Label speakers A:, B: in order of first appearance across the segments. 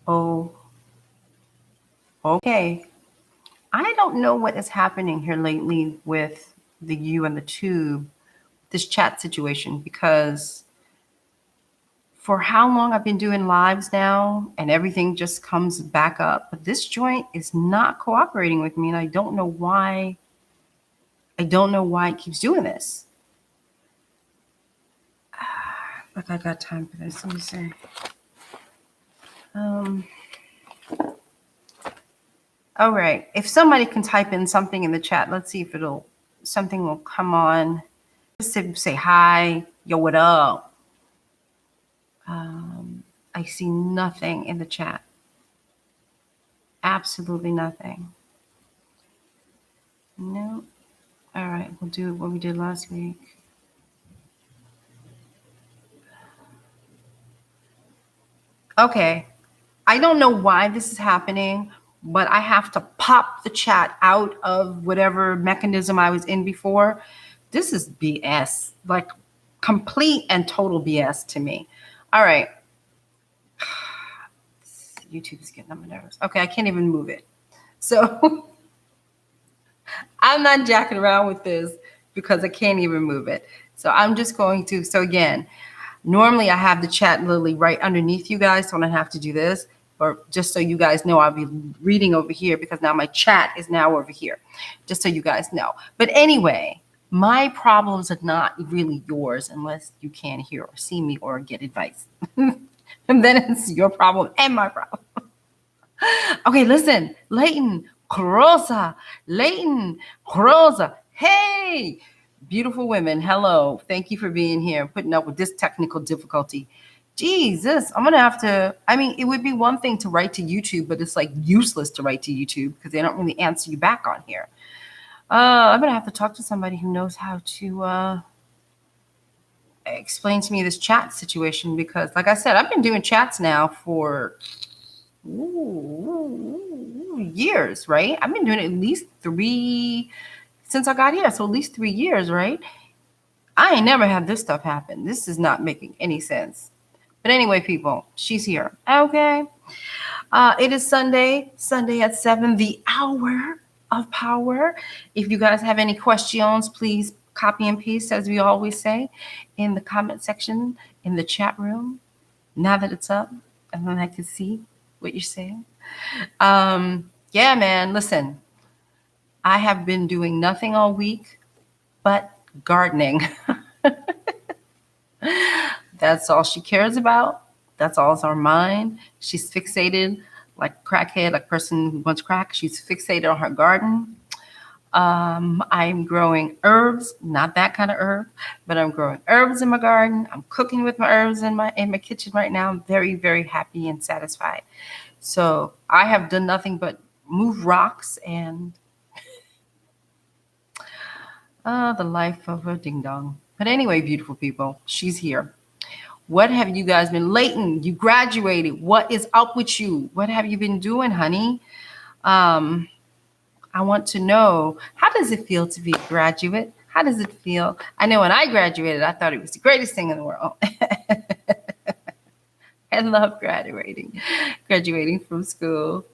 A: Oh, okay. I don't know what is happening here lately with the U and the tube, this chat situation, because for how long I've been doing lives now and everything just comes back up. But this joint is not cooperating with me, and I don't know why. I don't know why it keeps doing this. Like I got time for this. Let me see. All right. If somebody can type in something in the chat, let's see if something will come on. Just say hi, yo, what up? I see nothing in the chat. Absolutely nothing. No. All right. We'll do what we did last week. Okay. I don't know why this is happening, but I have to pop the chat out of whatever mechanism I was in before. This is BS, like complete and total BS to me. All right. YouTube is getting on my nerves. Okay, I can't even move it. So I'm not jacking around with this because I can't even move it. So I'm just going to, so again, normally I have the chat literally right underneath you guys, so I don't have to do this. Or just so you guys know, I'll be reading over here because now my chat is now over here, just so you guys know. But anyway, my problems are not really yours unless you can't hear or see me or get advice. And then it's your problem and my problem. Okay, listen, Leighton, Rosa, hey, beautiful women, hello. Thank you for being here, putting up with this technical difficulty. Jesus, I'm gonna have to, I mean, it would be one thing to write to YouTube, but it's like useless to write to YouTube because they don't really answer you back on here. I'm gonna have to talk to somebody who knows how to explain to me this chat situation because, like I said, I've been doing chats now for years, right? I've been doing it at least 3 since I got here, so at least 3 years, right? I ain't never had this stuff happen. This is not making any sense. But anyway, people, she's here. Okay. It is Sunday at 7, the hour of power. If you guys have any questions, please copy and paste, as we always say, in the comment section, in the chat room. Now that it's up, and then I can see what you're saying. Yeah, man, listen, I have been doing nothing all week but gardening. That's all she cares about. That's all in her mind. She's fixated like crackhead, like person who wants crack. She's fixated on her garden. I'm growing herbs, not that kind of herb, but I'm growing herbs in my garden. I'm cooking with my herbs in my kitchen right now. I'm very, very happy and satisfied. So I have done nothing but move rocks and the life of a ding dong. But anyway, beautiful people, she's here. What have you guys been? Leighton, you graduated. What is up with you? What have you been doing, honey? I want to know, how does it feel to be a graduate? How does it feel? I know when I graduated, I thought it was the greatest thing in the world. I love graduating from school.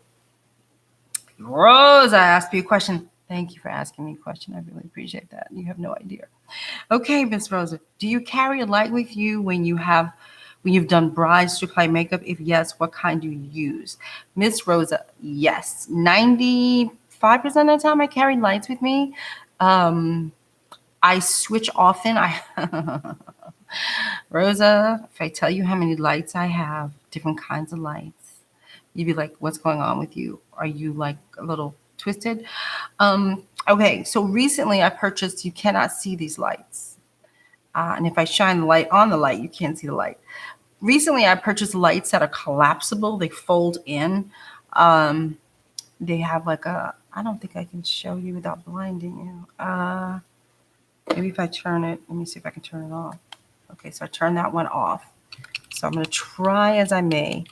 A: Rose, I asked you a question. Thank you for asking me a question. I really appreciate that. You have no idea. Okay, Miss Rosa, do you carry a light with you when you've done brides to apply makeup? If yes, what kind do you use? Miss Rosa, yes. 95% of the time I carry lights with me. I switch often. Rosa, if I tell you how many lights I have, different kinds of lights, you'd be like, what's going on with you? Are you like a little twisted? Okay, so recently I purchased, you cannot see these lights. And if I shine the light on the light, you can't see the light. Recently I purchased lights that are collapsible. They fold in. They have like a, I don't think I can show you without blinding you. Maybe if I turn it, let me see if I can turn it off. Okay, so I turned that one off. So I'm going to try as I may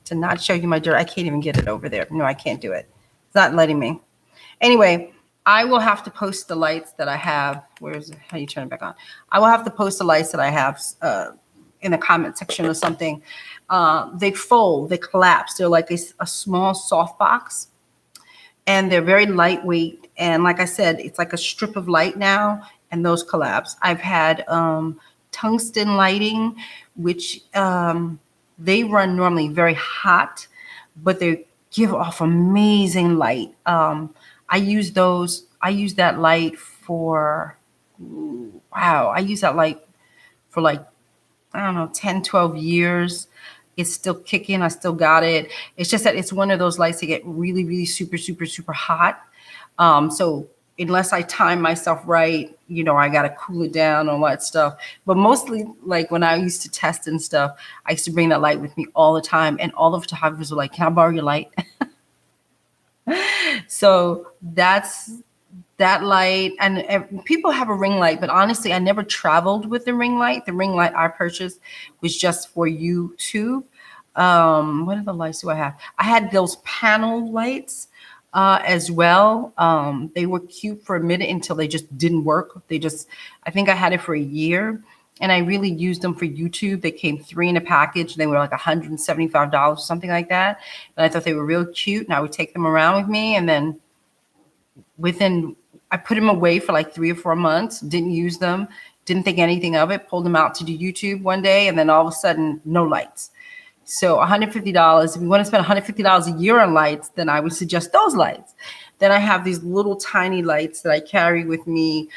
A: to not show you my dirt. I can't even get it over there. No, I can't do it. It's not letting me. Anyway, I will have to post the lights that I have. Where's how you turn it back on? I will have to post the lights that I have in the comment section or something. They fold, they collapse. They're like a small soft box, and they're very lightweight. And like I said, it's like a strip of light now, and those collapse. I've had tungsten lighting, which they run normally very hot, but they give off amazing light. I use those. I use that light for, wow, I use that light for like, I don't know, 10, 12 years. It's still kicking. I still got it. It's just that it's one of those lights that get really, really super, super, super hot. So unless I time myself right, I got to cool it down, all that stuff. But mostly, like when I used to test and stuff, I used to bring that light with me all the time. And all the photographers were like, can I borrow your light? So that's that light. And people have a ring light, but honestly, I never traveled with the ring light. The ring light I purchased was just for YouTube. What other lights do I have? I had those panel lights as well. They were cute for a minute until they just didn't work. I think I had it for a year, and I really used them for YouTube. They came 3 in a package. They were like $175 or something like that. And I thought they were real cute, and I would take them around with me. And then I put them away for like 3 or 4 months, didn't use them, didn't think anything of it, pulled them out to do YouTube one day, and then all of a sudden, no lights. So $150, if you want to spend $150 a year on lights, then I would suggest those lights. Then I have these little tiny lights that I carry with me.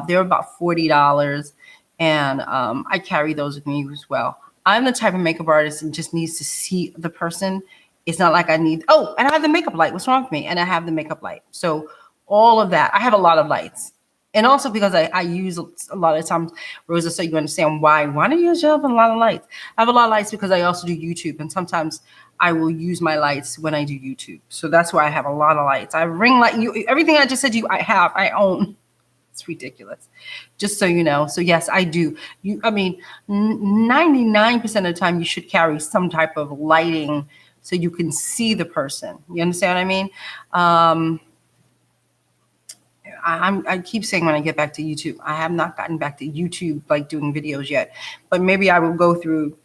A: They're about $40, and I carry those with me as well. I'm the type of makeup artist that just needs to see the person. It's not like and I have the makeup light. What's wrong with me? And I have the makeup light. So all of that. I have a lot of lights. And also because I use a lot of times, Rosa, so you understand why do you have a lot of lights? I have a lot of lights because I also do YouTube. And sometimes I will use my lights when I do YouTube. So that's why I have a lot of lights. I have ring light. Everything I just said to you, I own. It's ridiculous. Just so you know. So yes, I do. 99% of the time you should carry some type of lighting so you can see the person. You understand what I mean? I keep saying when I get back to YouTube, I have not gotten back to YouTube, like doing videos yet, but maybe I will go through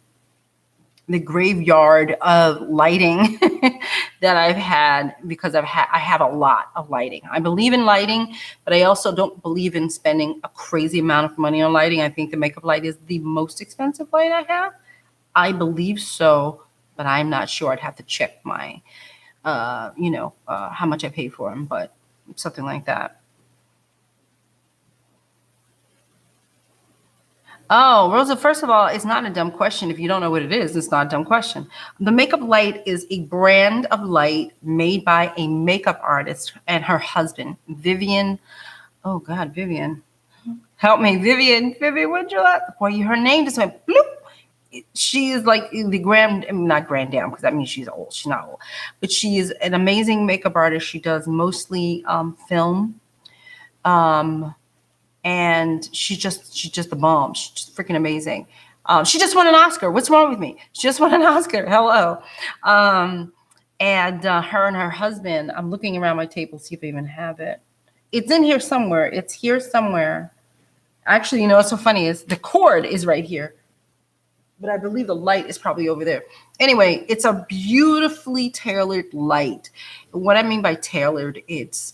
A: the graveyard of lighting that I've had, because I have a lot of lighting. I believe in lighting, but I also don't believe in spending a crazy amount of money on lighting. I think the makeup light is the most expensive light I have. I believe so, but I'm not sure. I'd have to check my, how much I paid for them, but something like that. Oh, Rosa, first of all, it's not a dumb question. If you don't know what it is, it's not a dumb question. The makeup light is a brand of light made by a makeup artist and her husband, Vivian. Oh, God, Vivian. Help me, Vivian. Vivian, what'd you like? Boy, her name just went bloop. She is like the not grand dam, because that means she's old. She's not old. But she is an amazing makeup artist. She does mostly film. And she's just the bomb. She's just freaking amazing. She just won an Oscar. What's wrong with me? She just won an Oscar. Hello. And her and her husband, I'm looking around my table, see if I even have it. It's in here somewhere. It's here somewhere. Actually, what's so funny is the cord is right here, but I believe the light is probably over there. Anyway, it's a beautifully tailored light. What I mean by tailored, it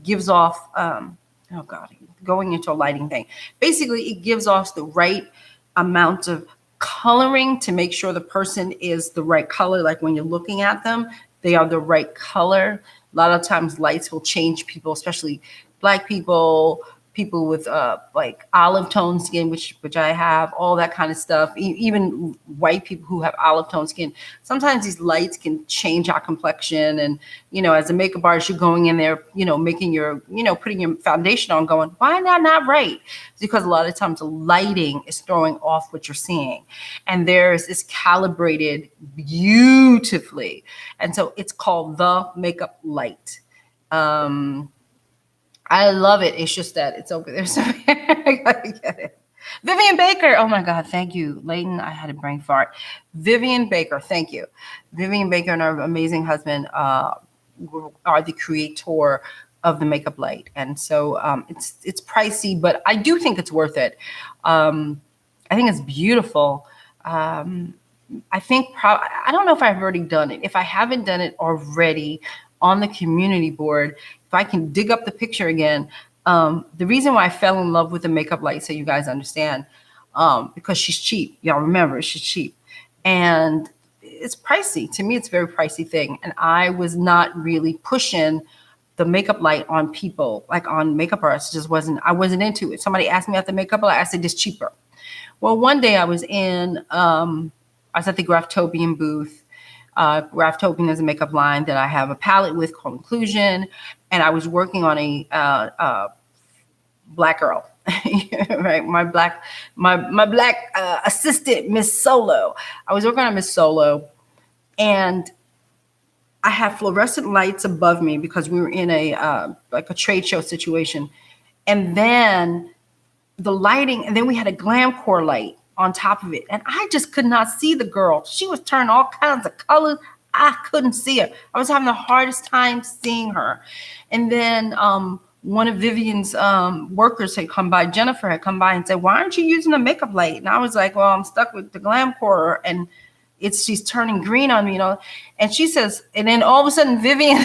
A: gives off, oh God, going into a lighting thing. Basically, it gives off the right amount of coloring to make sure the person is the right color. Like when you're looking at them, they are the right color. A lot of times lights will change people, especially Black people, people with like olive tone skin, which I have, all that kind of stuff. Even white people who have olive tone skin. Sometimes these lights can change our complexion. And, as a makeup artist, you're going in there, making your, putting your foundation on, going, why not right? It's because a lot of times the lighting is throwing off what you're seeing. And theirs is calibrated beautifully. And so it's called the makeup light. I love it. It's just that it's over there somewhere. I gotta get it. Vivian Baker. Oh my God. Thank you. Layton, I had a brain fart. Vivian Baker. Thank you. Vivian Baker and her amazing husband are the creator of the makeup light. And so it's pricey, but I do think it's worth it. I think it's beautiful. I think I don't know if I've already done it. If I haven't done it already on the community board, if I can dig up the picture again, the reason why I fell in love with the makeup light, so you guys understand, because she's cheap. Y'all remember, she's cheap. And it's pricey. To me, it's a very pricey thing. And I was not really pushing the makeup light on people, like on makeup artists. I wasn't into it. Somebody asked me about the makeup light. I said, it's cheaper. Well, one day I was at the Graftobian booth. Graftobian is a makeup line that I have a palette with called Inclusion. And I was working on a black girl, right? My black assistant, Miss Solo. I was working on Miss Solo, and I had fluorescent lights above me because we were in a trade show situation, and then the lighting, and then we had a glam core light on top of it, and I just could not see the girl. She was turning all kinds of colors. I couldn't see her. I was having the hardest time seeing her, and then one of Vivian's workers had come by, Jennifer had come by and said, why aren't you using a makeup light? And I was like, well, I'm stuck with the glam core, and she's turning green on me, And she says, and then all of a sudden Vivian,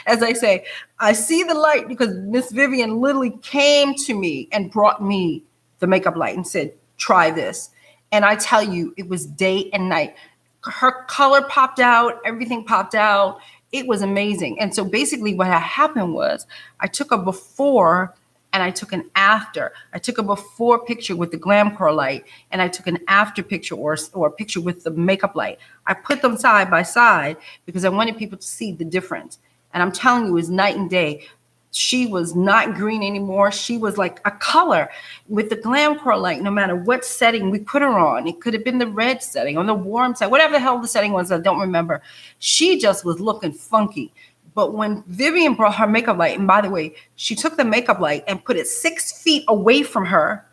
A: as I say, I see the light because Miss Vivian literally came to me and brought me the makeup light and said, try this. And I tell you, it was day and night. Her color popped out, everything popped out. It was amazing. And so basically what happened was I took a before and I took an after. I took a before picture with the glam core light, and I took an after picture or a picture with the makeup light. I put them side by side because I wanted people to see the difference. And I'm telling you, it was night and day. She was not green anymore. She was like a color with the glam core light. No matter what setting we put her on, it could have been the red setting or the warm setting, whatever the hell the setting was, I don't remember. She just was looking funky. But when Vivian brought her makeup light, and by the way, she took the makeup light and put it 6 feet away from her,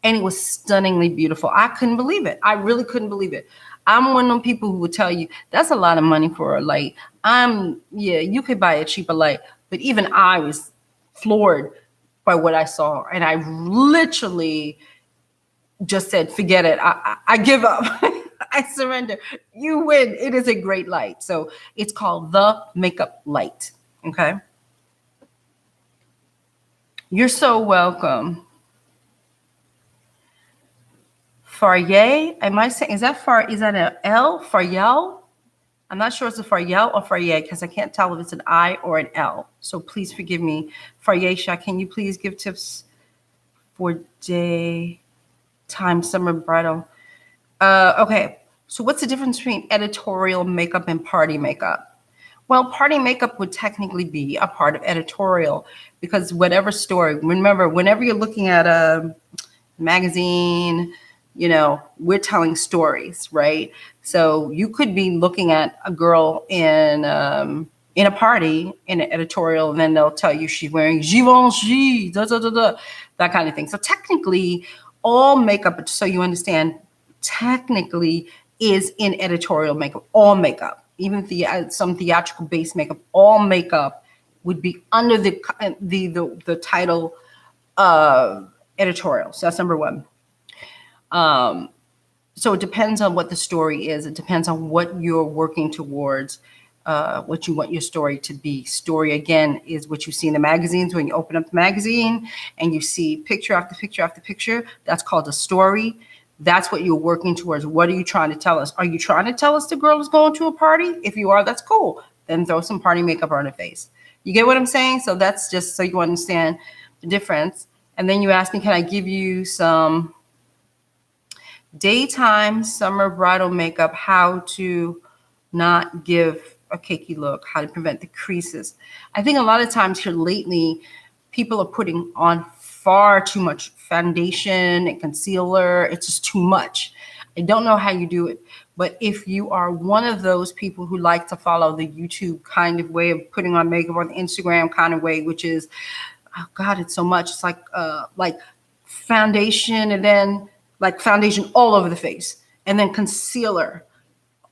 A: and it was stunningly beautiful. I couldn't believe it. I really couldn't believe it. I'm one of them people who would tell you, that's a lot of money for a light. You could buy a cheaper light, but even I was floored by what I saw. And I literally just said, forget it. I give up. I surrender. You win. It is a great light. So it's called the makeup light. Okay. You're so welcome. Faryay. Am I saying, is that an L? Faryal? I'm not sure it's a Faryal or Faryay because I can't tell if it's an I or an L. So please forgive me. Faryasha, can you please give tips for daytime summer bridal? Okay. So what's the difference between editorial makeup and party makeup? Well, party makeup would technically be a part of editorial because whatever story, remember, whenever you're looking at a magazine, we're telling stories, right? So you could be looking at a girl in a party, in an editorial, and then they'll tell you she's wearing Givenchy, that kind of thing. So technically, all makeup, so you understand, technically is in editorial makeup, all makeup, even some theatrical based makeup, all makeup would be under the title editorial. So that's number one. So it depends on what the story is. It depends on what you're working towards, what you want your story to be. Story, again, is what you see in the magazines. When you open up the magazine and you see picture after picture after picture, that's called a story. That's what you're working towards. What are you trying to tell us? Are you trying to tell us the girl is going to a party? If you are, that's cool. Then throw some party makeup on her face. You get what I'm saying? So that's just so you understand the difference. And then you ask me, can I give you some daytime summer bridal makeup, how to not give a cakey look, how to prevent the creases. I think a lot of times here lately, people are putting on far too much foundation and concealer. It's just too much. I don't know how you do it, but if you are one of those people who like to follow the YouTube kind of way of putting on makeup, or the Instagram kind of way, which is, oh God, it's so much. It's like foundation, and then like foundation all over the face, and then concealer,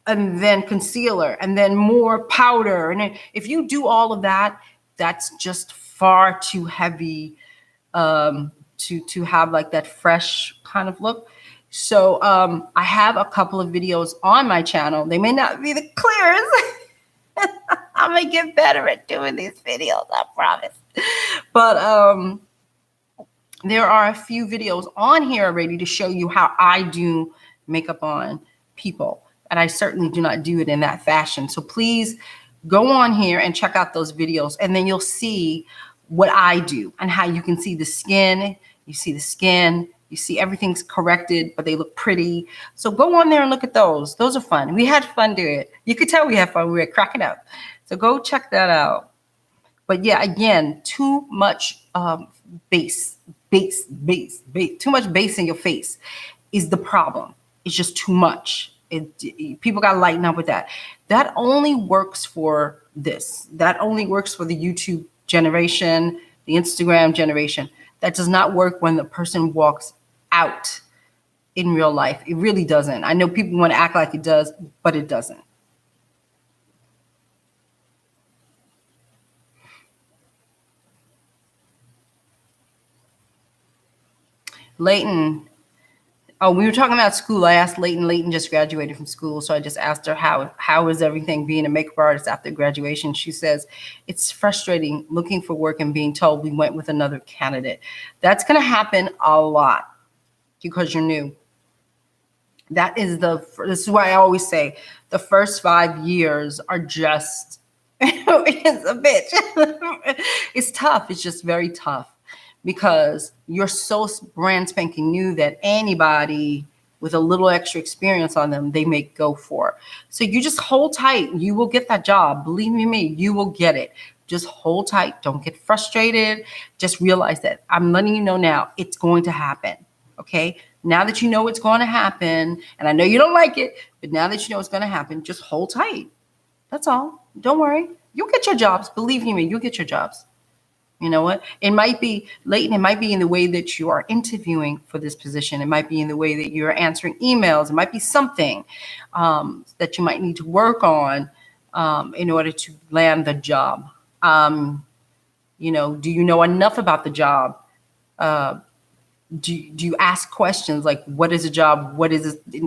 A: and then more powder. And if you do all of that, that's just far too heavy to have like that fresh kind of look. So I have a couple of videos on my channel. They may not be the clearest. I'm gonna get better at doing these videos, I promise. But there are a few videos on here already to show you how I do makeup on people. And I certainly do not do it in that fashion. So please go on here and check out those videos, and then you'll see what I do and how you can see the skin. You see the skin, you see everything's corrected, but they look pretty. So go on there and look at those. Those are fun. We had fun doing it. You could tell we had fun. We were cracking up. So go check that out. But yeah, again, too much base. Too much base in your face is the problem. It's just too much. People got to lighten up with that. That only works for this. That only works for the YouTube generation, the Instagram generation. That does not work when the person walks out in real life. It really doesn't. I know people want to act like it does, but it doesn't. Leighton. Oh, we were talking about school. I asked Leighton. Leighton just graduated from school. So I just asked her, how is everything being a makeup artist after graduation? She says, it's frustrating looking for work and being told we went with another candidate. That's going to happen a lot because you're new. This is why I always say the first 5 years are just, it's a bitch. It's tough. It's just very tough. Because you're so brand spanking new that anybody with a little extra experience on them, they may go for. So you just hold tight. You will get that job. Believe me, you will get it. Just hold tight. Don't get frustrated. Just realize that I'm letting you know now it's going to happen. Okay? Now that you know it's going to happen, and I know you don't like it, but now that you know it's going to happen, just hold tight. That's all. Don't worry. You'll get your jobs. Believe me, you'll get your jobs. You know what? It might be, Leighton, it might be in the way that you are interviewing for this position. It might be in the way that you're answering emails. It might be something that you might need to work on in order to land the job. You know, do you know enough about the job? Do you ask questions like, what is a job? What is this?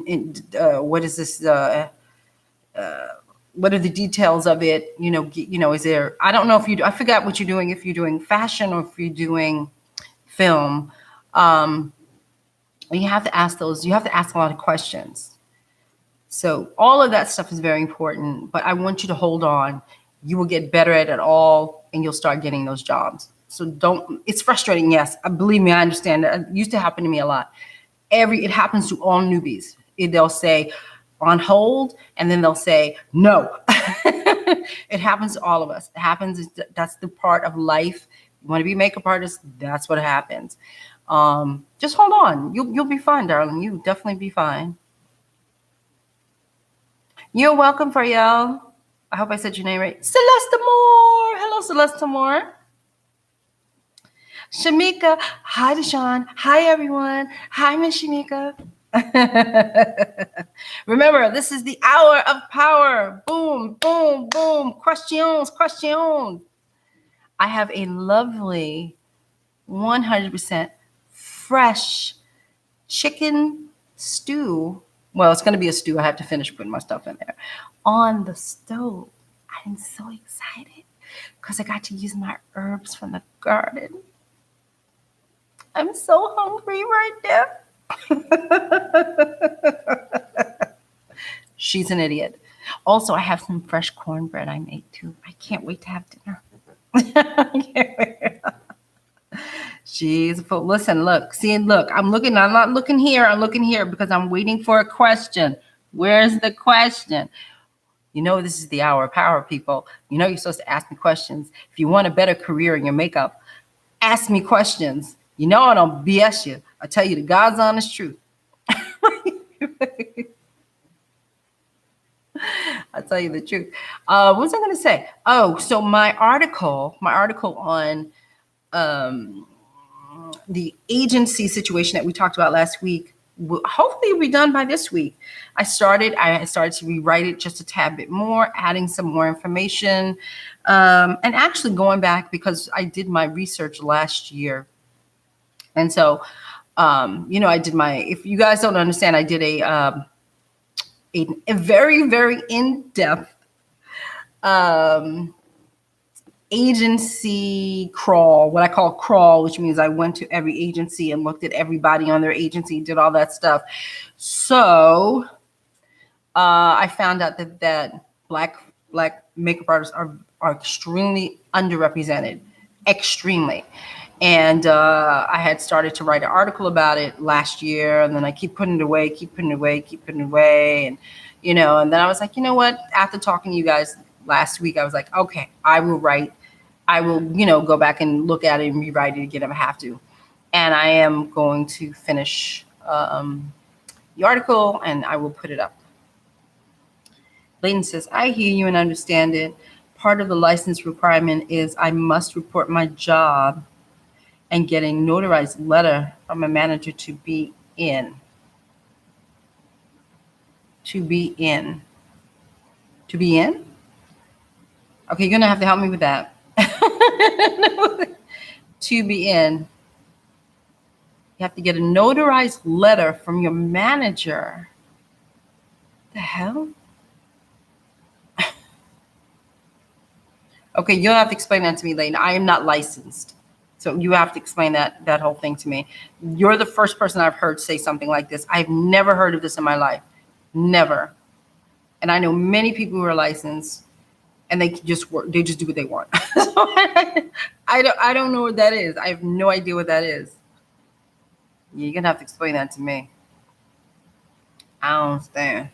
A: What is this? What are the details of it? You know, is there, I don't know if I forgot what you're doing, if you're doing fashion or if you're doing film. You have to ask those, you have to ask a lot of questions. So all of that stuff is very important, but I want you to hold on. You will get better at it all and you'll start getting those jobs. So it's frustrating. Yes. Believe me, I understand that. It used to happen to me a lot. It happens to all newbies. They'll say, on hold, and then they'll say no. It happens to all of us. It happens. That's the part of life. You want to be a makeup artist, that's what happens. Just hold on. You'll be fine, darling. You'll definitely be fine. You're welcome, Fariel. I hope I said your name right. Celeste Moore. Hello, Celeste Moore. Shamika. Hi, DeShawn. Hi, everyone. Hi, Miss Shamika. Remember, this is the hour of power. Boom, boom, boom. Questions. I have a lovely 100% fresh chicken stew. Well, it's going to be a stew. I have to finish putting my stuff in there on the stove. I'm so excited because I got to use my herbs from the garden. I'm so hungry right now. She's an idiot. Also, I have some fresh cornbread I made too. I can't wait to have dinner. She's a fool. Listen, look. I'm not looking here. I'm looking here because I'm waiting for a question. Where's the question? You know, this is the hour of power, people. You know, you're supposed to ask me questions. If you want a better career in your makeup, ask me questions. You know, I don't BS you. I tell you the God's honest truth. I'll tell you the truth. What was I going to say? Oh, so my article on the agency situation that we talked about last week, hopefully it'll be done by this week. I started to rewrite it just a tad bit more, adding some more information, and actually going back because I did my research last year. And so, I did if you guys don't understand, I did a very, very in-depth agency crawl, what I call crawl, which means I went to every agency and looked at everybody on their agency, did all that stuff. So I found out that black makeup artists are extremely underrepresented, extremely. And I had started to write an article about it last year, and then I keep putting it away, and and then I was like, you know what? After talking to you guys last week, I was like, okay, I will, go back and look at it and rewrite it again if I have to. And I am going to finish the article, and I will put it up. Layton says, I hear you and understand it. Part of the license requirement is I must report my job and get a notarized letter from a manager to be in. To be in? Okay, you're going to have to help me with that. To be in. You have to get a notarized letter from your manager. The hell? Okay, you'll have to explain that to me later. I am not licensed. So you have to explain that whole thing to me. You're the first person I've heard say something like this. I've never heard of this in my life. Never. And I know many people who are licensed, and they just work. They just do what they want. So I don't know what that is. I have no idea what that is. You're gonna have to explain that to me. I don't understand.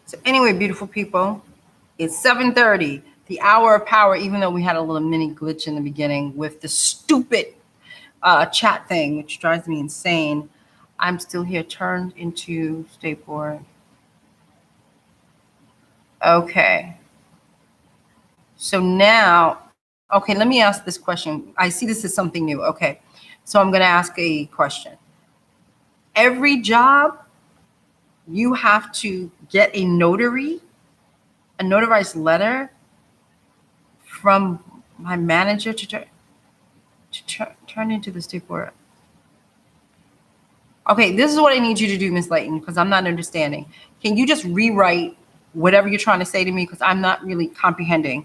A: So anyway, beautiful people, it's 7:30, the hour of power, even though we had a little mini glitch in the beginning with the stupid chat thing, which drives me insane. I'm still here, turned into stapler. Okay. So now, okay, let me ask this question. I see this is something new. Okay. So I'm going to ask a question. Every job, you have to get a notarized letter from my manager to turn into the stapler. Okay, this is what I need you to do, Miss Layton, because I'm not understanding. Can you just rewrite whatever you're trying to say to me? Because I'm not really comprehending.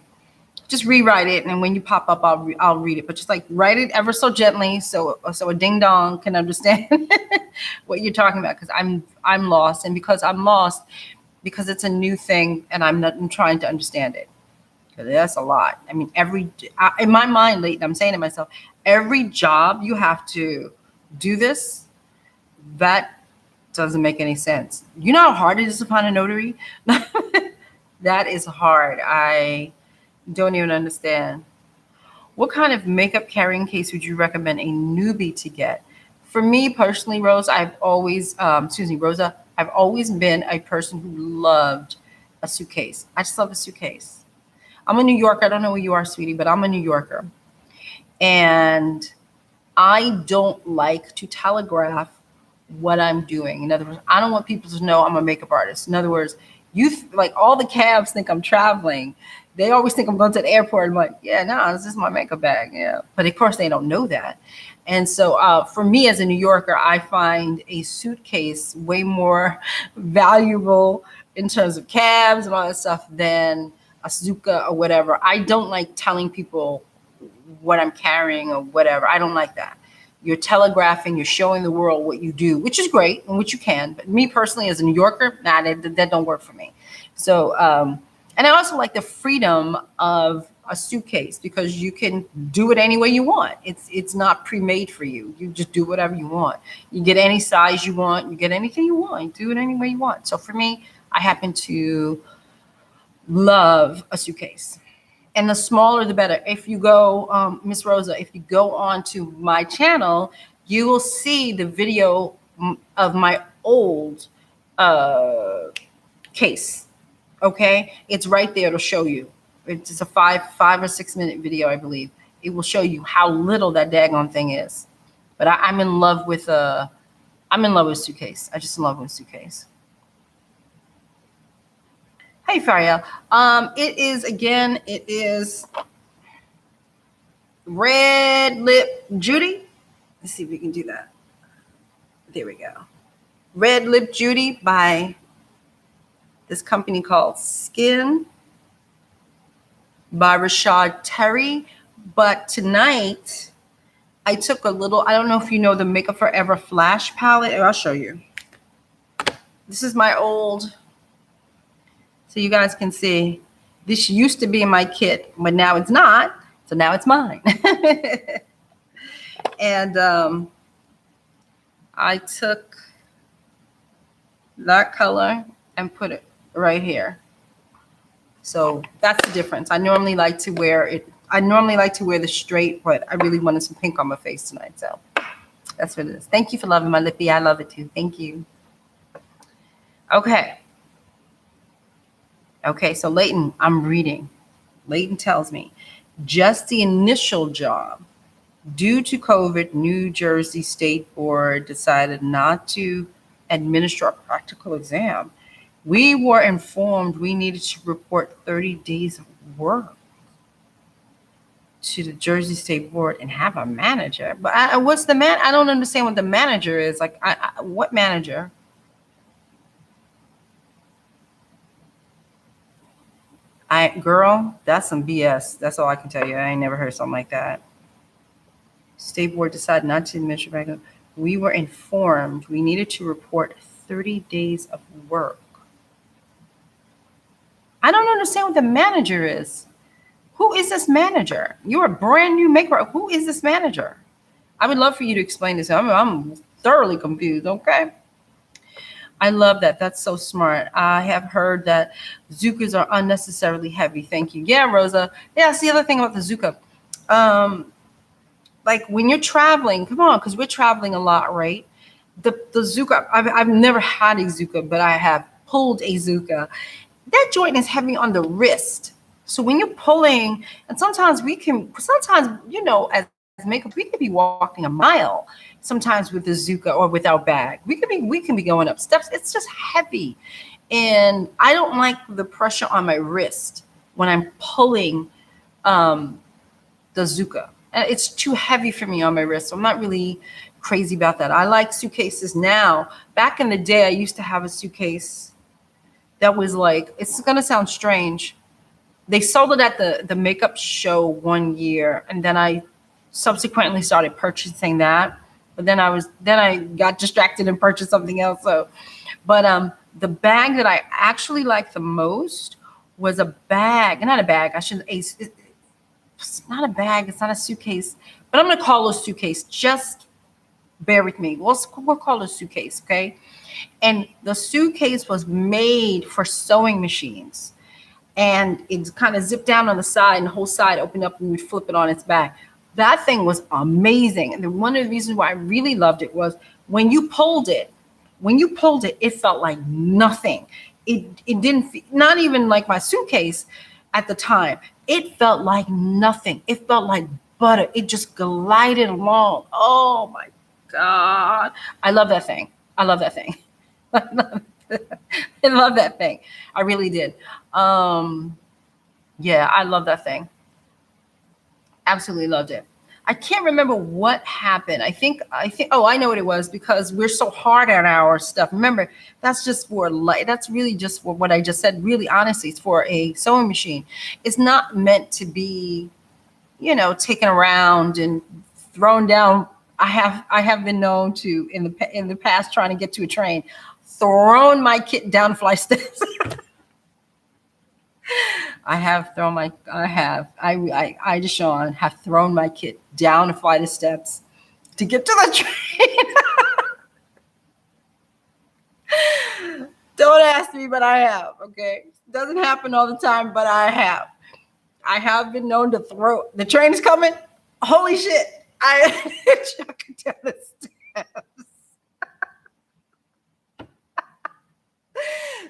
A: Just rewrite it, and when you pop up, I'll read it. But just like write it ever so gently, so a ding dong can understand what you're talking about. Because I'm lost, and because I'm lost, because it's a new thing, and I'm trying to understand it. Because that's a lot. I mean, in my mind, Layton, I'm saying to myself, every job you have to do this. That doesn't make any sense. You know how hard it is to find a notary? That is hard. I don't even understand. What kind of makeup carrying case would you recommend a newbie to get? For me personally, Rosa, I've always been a person who loved a suitcase. I just love a suitcase. I'm a New Yorker. I don't know where you are, sweetie, but I'm a New Yorker. And I don't like to telegraph what I'm doing. In other words, I don't want people to know I'm a makeup artist. In other words, like all the cabs think I'm traveling. They always think I'm going to the airport. I'm like, yeah, no, this is my makeup bag. Yeah. But of course they don't know that. And so for me as a New Yorker, I find a suitcase way more valuable in terms of cabs and all that stuff than a Suzuka or whatever. I don't like telling people what I'm carrying or whatever. I don't like that. You're telegraphing, you're showing the world what you do, which is great and which you can. But me personally, as a New Yorker, that don't work for me. So, and I also like the freedom of a suitcase because you can do it any way you want. It's not pre-made for you. You just do whatever you want. You get any size you want. You get anything you want. You do it any way you want. So for me, I happen to love a suitcase. And the smaller, the better. If you go, Miss Rosa, if you go on to my channel, you will see the video of my old case. Okay, it's right there to show you. It's a 5 or 6 minute video, I believe. It will show you how little that daggone thing is. But I'm in love with suitcase. I just love with suitcase. Hey, Fariel. It is Red Lip Judy. Let's see if we can do that. There we go. Red Lip Judy by this company called Skin by Rashad Terry. But tonight I took a little, I don't know if you know the Makeup Forever Flash palette. I'll show you. This is my old, so you guys can see, this used to be in my kit, but now it's not. So now it's mine. And I took that color and put it right here. So that's the difference. I normally like to wear the straight, but I really wanted some pink on my face tonight. So that's what it is. Thank you for loving my lippy. I love it too. Thank you. Okay. Okay, so Leighton, I'm reading. Leighton tells me, just the initial job. Due to COVID, New Jersey State Board decided not to administer a practical exam. We were informed we needed to report 30 days of work to the Jersey State Board and have a manager. But what's the man? I don't understand what the manager is. Like, what manager? Girl, that's some BS. That's all I can tell you. I ain't never heard something like that. State Board decided not to administer practical. We were informed we needed to report 30 days of work. I don't understand what the manager is. Who is this manager? You're a brand new maker. Who is this manager? I would love for you to explain this. I'm thoroughly confused, okay? I love that. That's so smart. I have heard that Zucas are unnecessarily heavy. Thank you. Yeah, Rosa. Yeah, that's the other thing about the Zuca. Like when you're traveling, come on, because we're traveling a lot, right? The Zuca, I've never had a Zuca, but I have pulled a Zuca. That joint is heavy on the wrist. So when you're pulling, and sometimes, you know, as makeup, we could be walking a mile sometimes with the Zuca or without bag. We can be going up steps. It's just heavy. And I don't like the pressure on my wrist when I'm pulling the Zuca. It's too heavy for me on my wrist. So I'm not really crazy about that. I like suitcases now. Back in the day, I used to have a suitcase that was like, it's going to sound strange. They sold it at the makeup show one year, and then I subsequently started purchasing that. But then I got distracted and purchased something else. So, but the bag that I actually liked the most was a bag. Not a bag. It's not a bag. It's not a suitcase. But I'm going to call it a suitcase. Just bear with me. We'll call it a suitcase, okay? And the suitcase was made for sewing machines. And it's kind of zipped down on the side, and the whole side opened up, and we'd flip it on its back. That thing was amazing. And one of the reasons why I really loved it was when you pulled it, it felt like nothing. It didn't feel, not even like my suitcase at the time. It felt like nothing. It felt like butter. It just glided along. Oh my God. I love that thing. I love that thing. I love that thing. I really did. Yeah, I love that thing. Absolutely loved it. I can't remember what happened. I think, oh, I know what it was, because we're so hard at our stuff. Remember, that's really just for what I just said. Really, honestly, it's for a sewing machine. It's not meant to be, you know, taken around and thrown down. I have been known to, in the past, trying to get to a train, thrown my kit down flight steps. DeShawn, have thrown my kit down a flight of steps to get to the train. Don't ask me, but I have, okay? Doesn't happen all the time, but I have. I have been known to throw, the train is coming. Holy shit. I chuck it down the steps.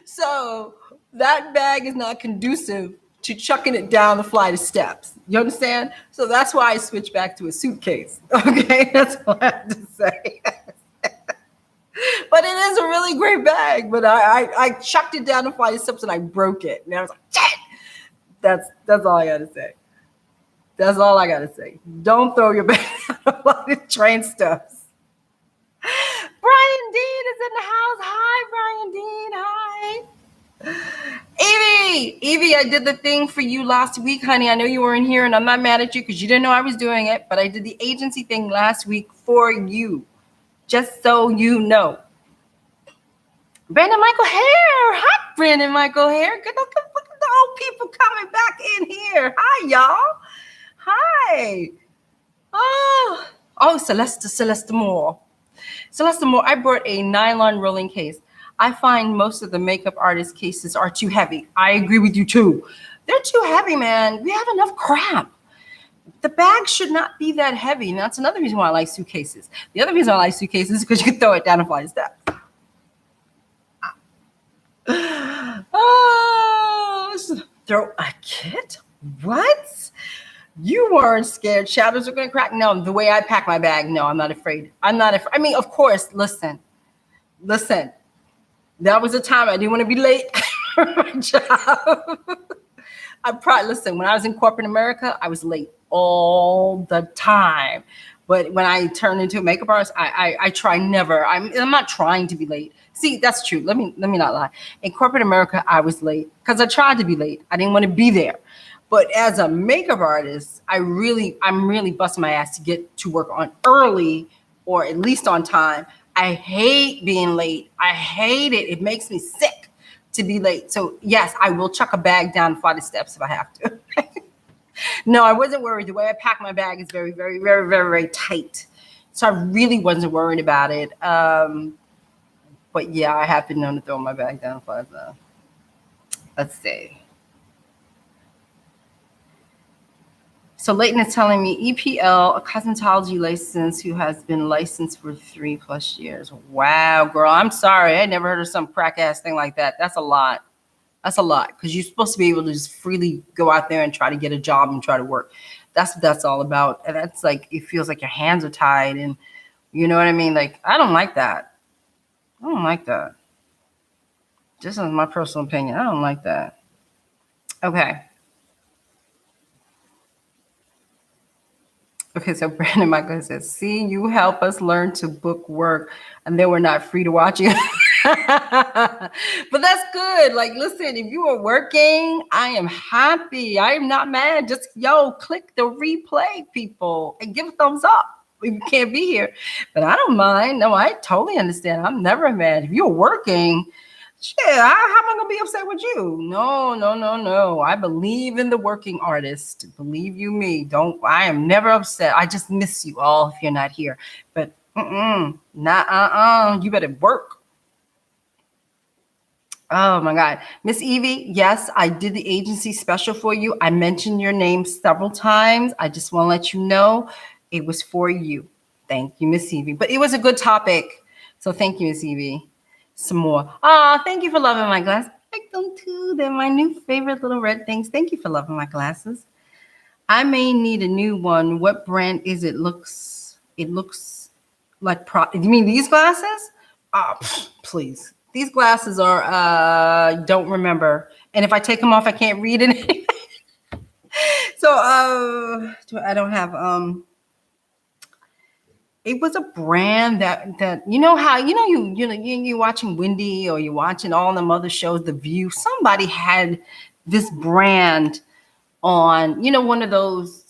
A: So that bag is not conducive to chucking it down the flight of steps. You understand? So that's why I switched back to a suitcase. Okay, that's all I have to say. But it is a really great bag. But I chucked it down the flight of steps and I broke it. And I was like, shit. That's all I gotta say. That's all I gotta say. Don't throw your bag out of the train steps. Brian Dean is in the house. Hi, Brian Dean. Hi. Evie, I did the thing for you last week, honey. I know you weren't here, and I'm not mad at you because you didn't know I was doing it, but I did the agency thing last week for you, just so you know. Brandon Michael Hare. Hi, Brandon Michael Hare. Look at the old people coming back in here. Hi, y'all. Hi. Oh, Celeste Moore. Celeste Moore, I brought a nylon rolling case. I find most of the makeup artist cases are too heavy. I agree with you too. They're too heavy, man. We have enough crap. The bag should not be that heavy. And that's another reason why I like suitcases. The other reason I like suitcases is because you can throw it down a flight of steps. Oh, throw a kit? What? You weren't scared shadows are going to crack? No, the way I pack my bag, no, I'm not afraid. I mean, of course, listen. That was a time I didn't want to be late for my job. Listen, when I was in corporate America, I was late all the time. But when I turned into a makeup artist, I try never. I'm not trying to be late. See, that's true. Let me not lie. In corporate America, I was late because I tried to be late. I didn't want to be there. But as a makeup artist, I'm really busting my ass to get to work on early or at least on time. I hate being late. I hate it. It makes me sick to be late. So yes, I will chuck a bag down 5 steps if I have to. No, I wasn't worried. The way I pack my bag is very, very, very, very, very tight. So I really wasn't worried about it. But yeah, I have been known to throw my bag down 5 steps. Let's see. So Leighton is telling me EPL, a cosmetology license who has been licensed for 3+ years. Wow, girl, I'm sorry. I never heard of some crack ass thing like that. That's a lot. That's a lot because you're supposed to be able to just freely go out there and try to get a job and try to work. That's what that's all about. And that's like, it feels like your hands are tied and you know what I mean? Like, I don't like that. I don't like that. Just as my personal opinion, I don't like that. Okay. Okay, so Brandon Michael says, see, you help us learn to book work, and then we're not free to watch you. But that's good. Like, listen, if you are working, I am happy. I am not mad. Just, click the replay, people, and give a thumbs up if you can't be here. But I don't mind. No, I totally understand. I'm never mad. If you're working, shit, how am I going to be upset with you? No. I believe in the working artist. Believe you me. I am never upset. I just miss you all if you're not here. But you better work. Oh my God. Miss Evie, yes, I did the agency special for you. I mentioned your name several times. I just want to let you know it was for you. Thank you, Miss Evie. But it was a good topic. So thank you, Miss Evie. Some more. Thank you for loving my glasses. I like them too. They're my new favorite little red things. Thank you for loving my glasses. I may need a new one. What brand is it? It looks like you mean these glasses? Please. These glasses are don't remember. And if I take them off, I can't read it. So I don't have it was a brand that you know how you're watching Wendy or you're watching all them other shows, The View. Somebody had this brand on, one of those,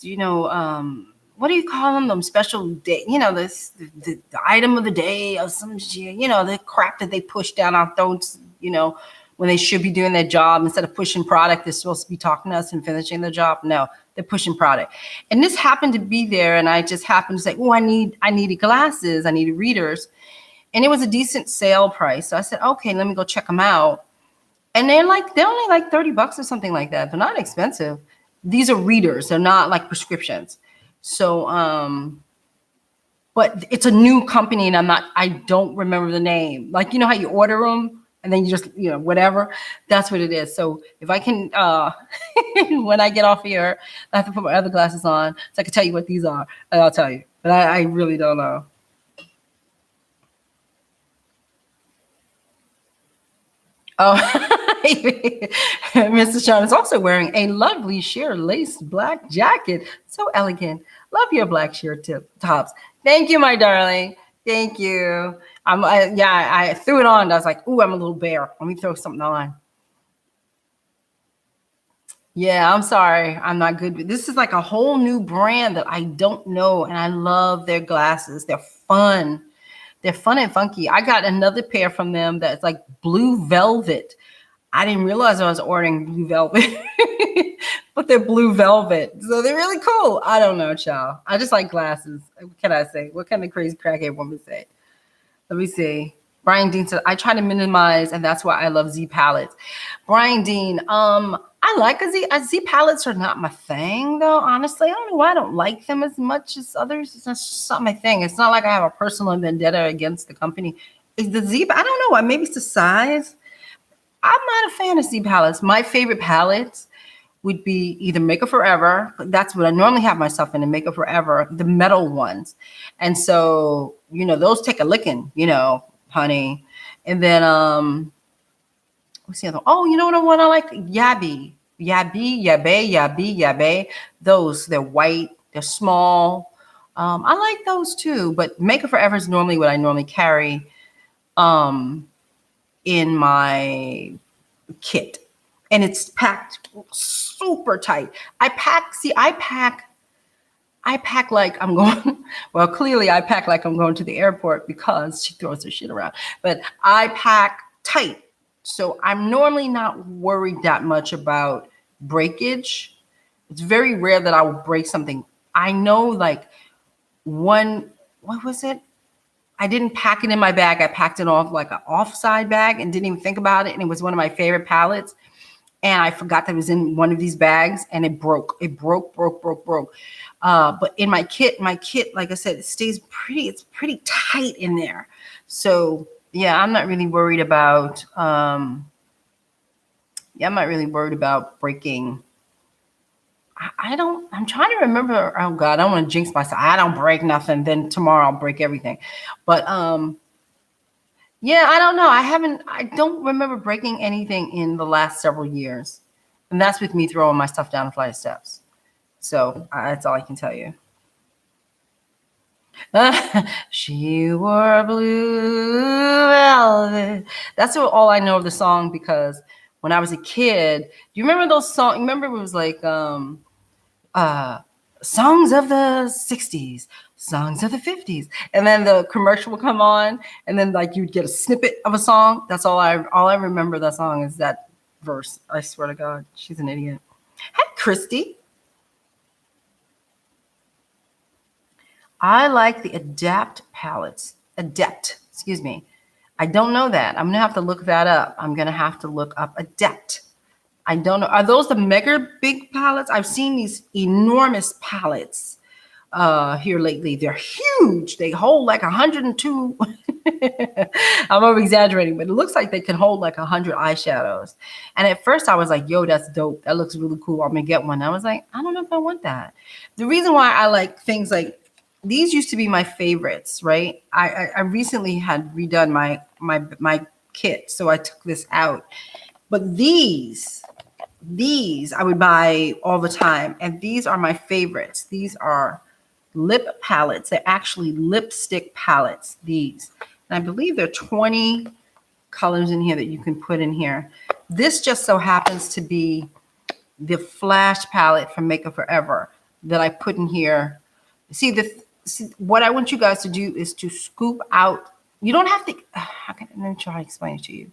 A: what do you call them? Them special day, the item of the day or some shit, the crap that they push down our throats, when they should be doing their job. Instead of pushing product, they're supposed to be talking to us and finishing the job. No, they're pushing product. And this happened to be there. And I just happened to say, I needed glasses. I needed readers. And it was a decent sale price. So I said, okay, let me go check them out. And they're only like $30 or something like that. They're not expensive. These are readers. They're not like prescriptions. So, but it's a new company and I don't remember the name. Like, you know how you order them and then you just, whatever. That's what it is. So if I can, when I get off here, I have to put my other glasses on so I can tell you what these are, and I'll tell you. But I really don't know. Oh, Mr. Sean is also wearing a lovely sheer lace black jacket. So elegant. Love your black sheer tops. Thank you, my darling. Thank you. I threw it on. I was like, ooh, I'm a little bear. Let me throw something on. Yeah, I'm sorry. I'm not good. This is like a whole new brand that I don't know. And I love their glasses. They're fun. They're fun and funky. I got another pair from them that's like blue velvet. I didn't realize I was ordering blue velvet, but they're blue velvet. So they're really cool. I don't know, child. I just like glasses. What can I say? What can the crazy crackhead woman say? Let me see. Brian Dean said, I try to minimize, and that's why I love Z palettes. Brian Dean, I like Z palettes are not my thing, though, honestly. I don't know why I don't like them as much as others. It's just not my thing. It's not like I have a personal vendetta against the company. Is the Z, I don't know. Maybe it's the size. I'm not a fan of Z palettes. My favorite palettes would be either Makeup Forever. That's what I normally have myself in, Makeup Forever, the metal ones. And so, those take a licking, honey. And then, what's the other? Oh, you know what I like? Yabe. Those, they're white, they're small. I like those too, but Makeup Forever is normally what I normally carry in my kit. And it's packed super tight. I pack like I'm going, well, clearly I pack like I'm going to the airport because she throws her shit around. But I pack tight. So I'm normally not worried that much about breakage. It's very rare that I will break something. I know like what was it? I didn't pack it in my bag. I packed it off like an offside bag and didn't even think about it. And it was one of my favorite palettes. And I forgot that it was in one of these bags and it broke. It broke. But in my kit, like I said, it's pretty tight in there. So yeah, I'm not really worried about, I'm not really worried about breaking. I'm trying to remember. Oh God, I don't want to jinx myself. I don't break nothing. Then tomorrow I'll break everything. But, yeah, I don't know. I don't remember breaking anything in the last several years. And that's with me throwing my stuff down a flight of steps. So that's all I can tell you. She wore blue velvet. That's all I know of the song because when I was a kid, do you remember those songs? Remember it was like songs of the 60s, songs of the 50s. And then the commercial would come on and then like you'd get a snippet of a song. That's all I remember that song is that verse. I swear to God, she's an idiot. Hi, Christy. I like the Adapt palettes. Excuse me. I don't know that. I'm going to have to look that up. I'm going to have to look up Adept. I don't know. Are those the mega big palettes? I've seen these enormous palettes here lately. They're huge. They hold like 102. I'm over exaggerating, but it looks like they can hold like 100 eyeshadows. And at first I was like, yo, that's dope. That looks really cool. I'm going to get one. I was like, I don't know if I want that. The reason why I like things like these used to be my favorites, right? I recently had redone my kit, so I took this out. But these I would buy all the time, and these are my favorites. These are lip palettes. They're actually lipstick palettes, these. And I believe there are 20 colors in here that you can put in here. This just so happens to be the Flash palette from Makeup Forever that I put in here. See, what I want you guys to do is to scoop out. You don't have to, let me try to explain it to you.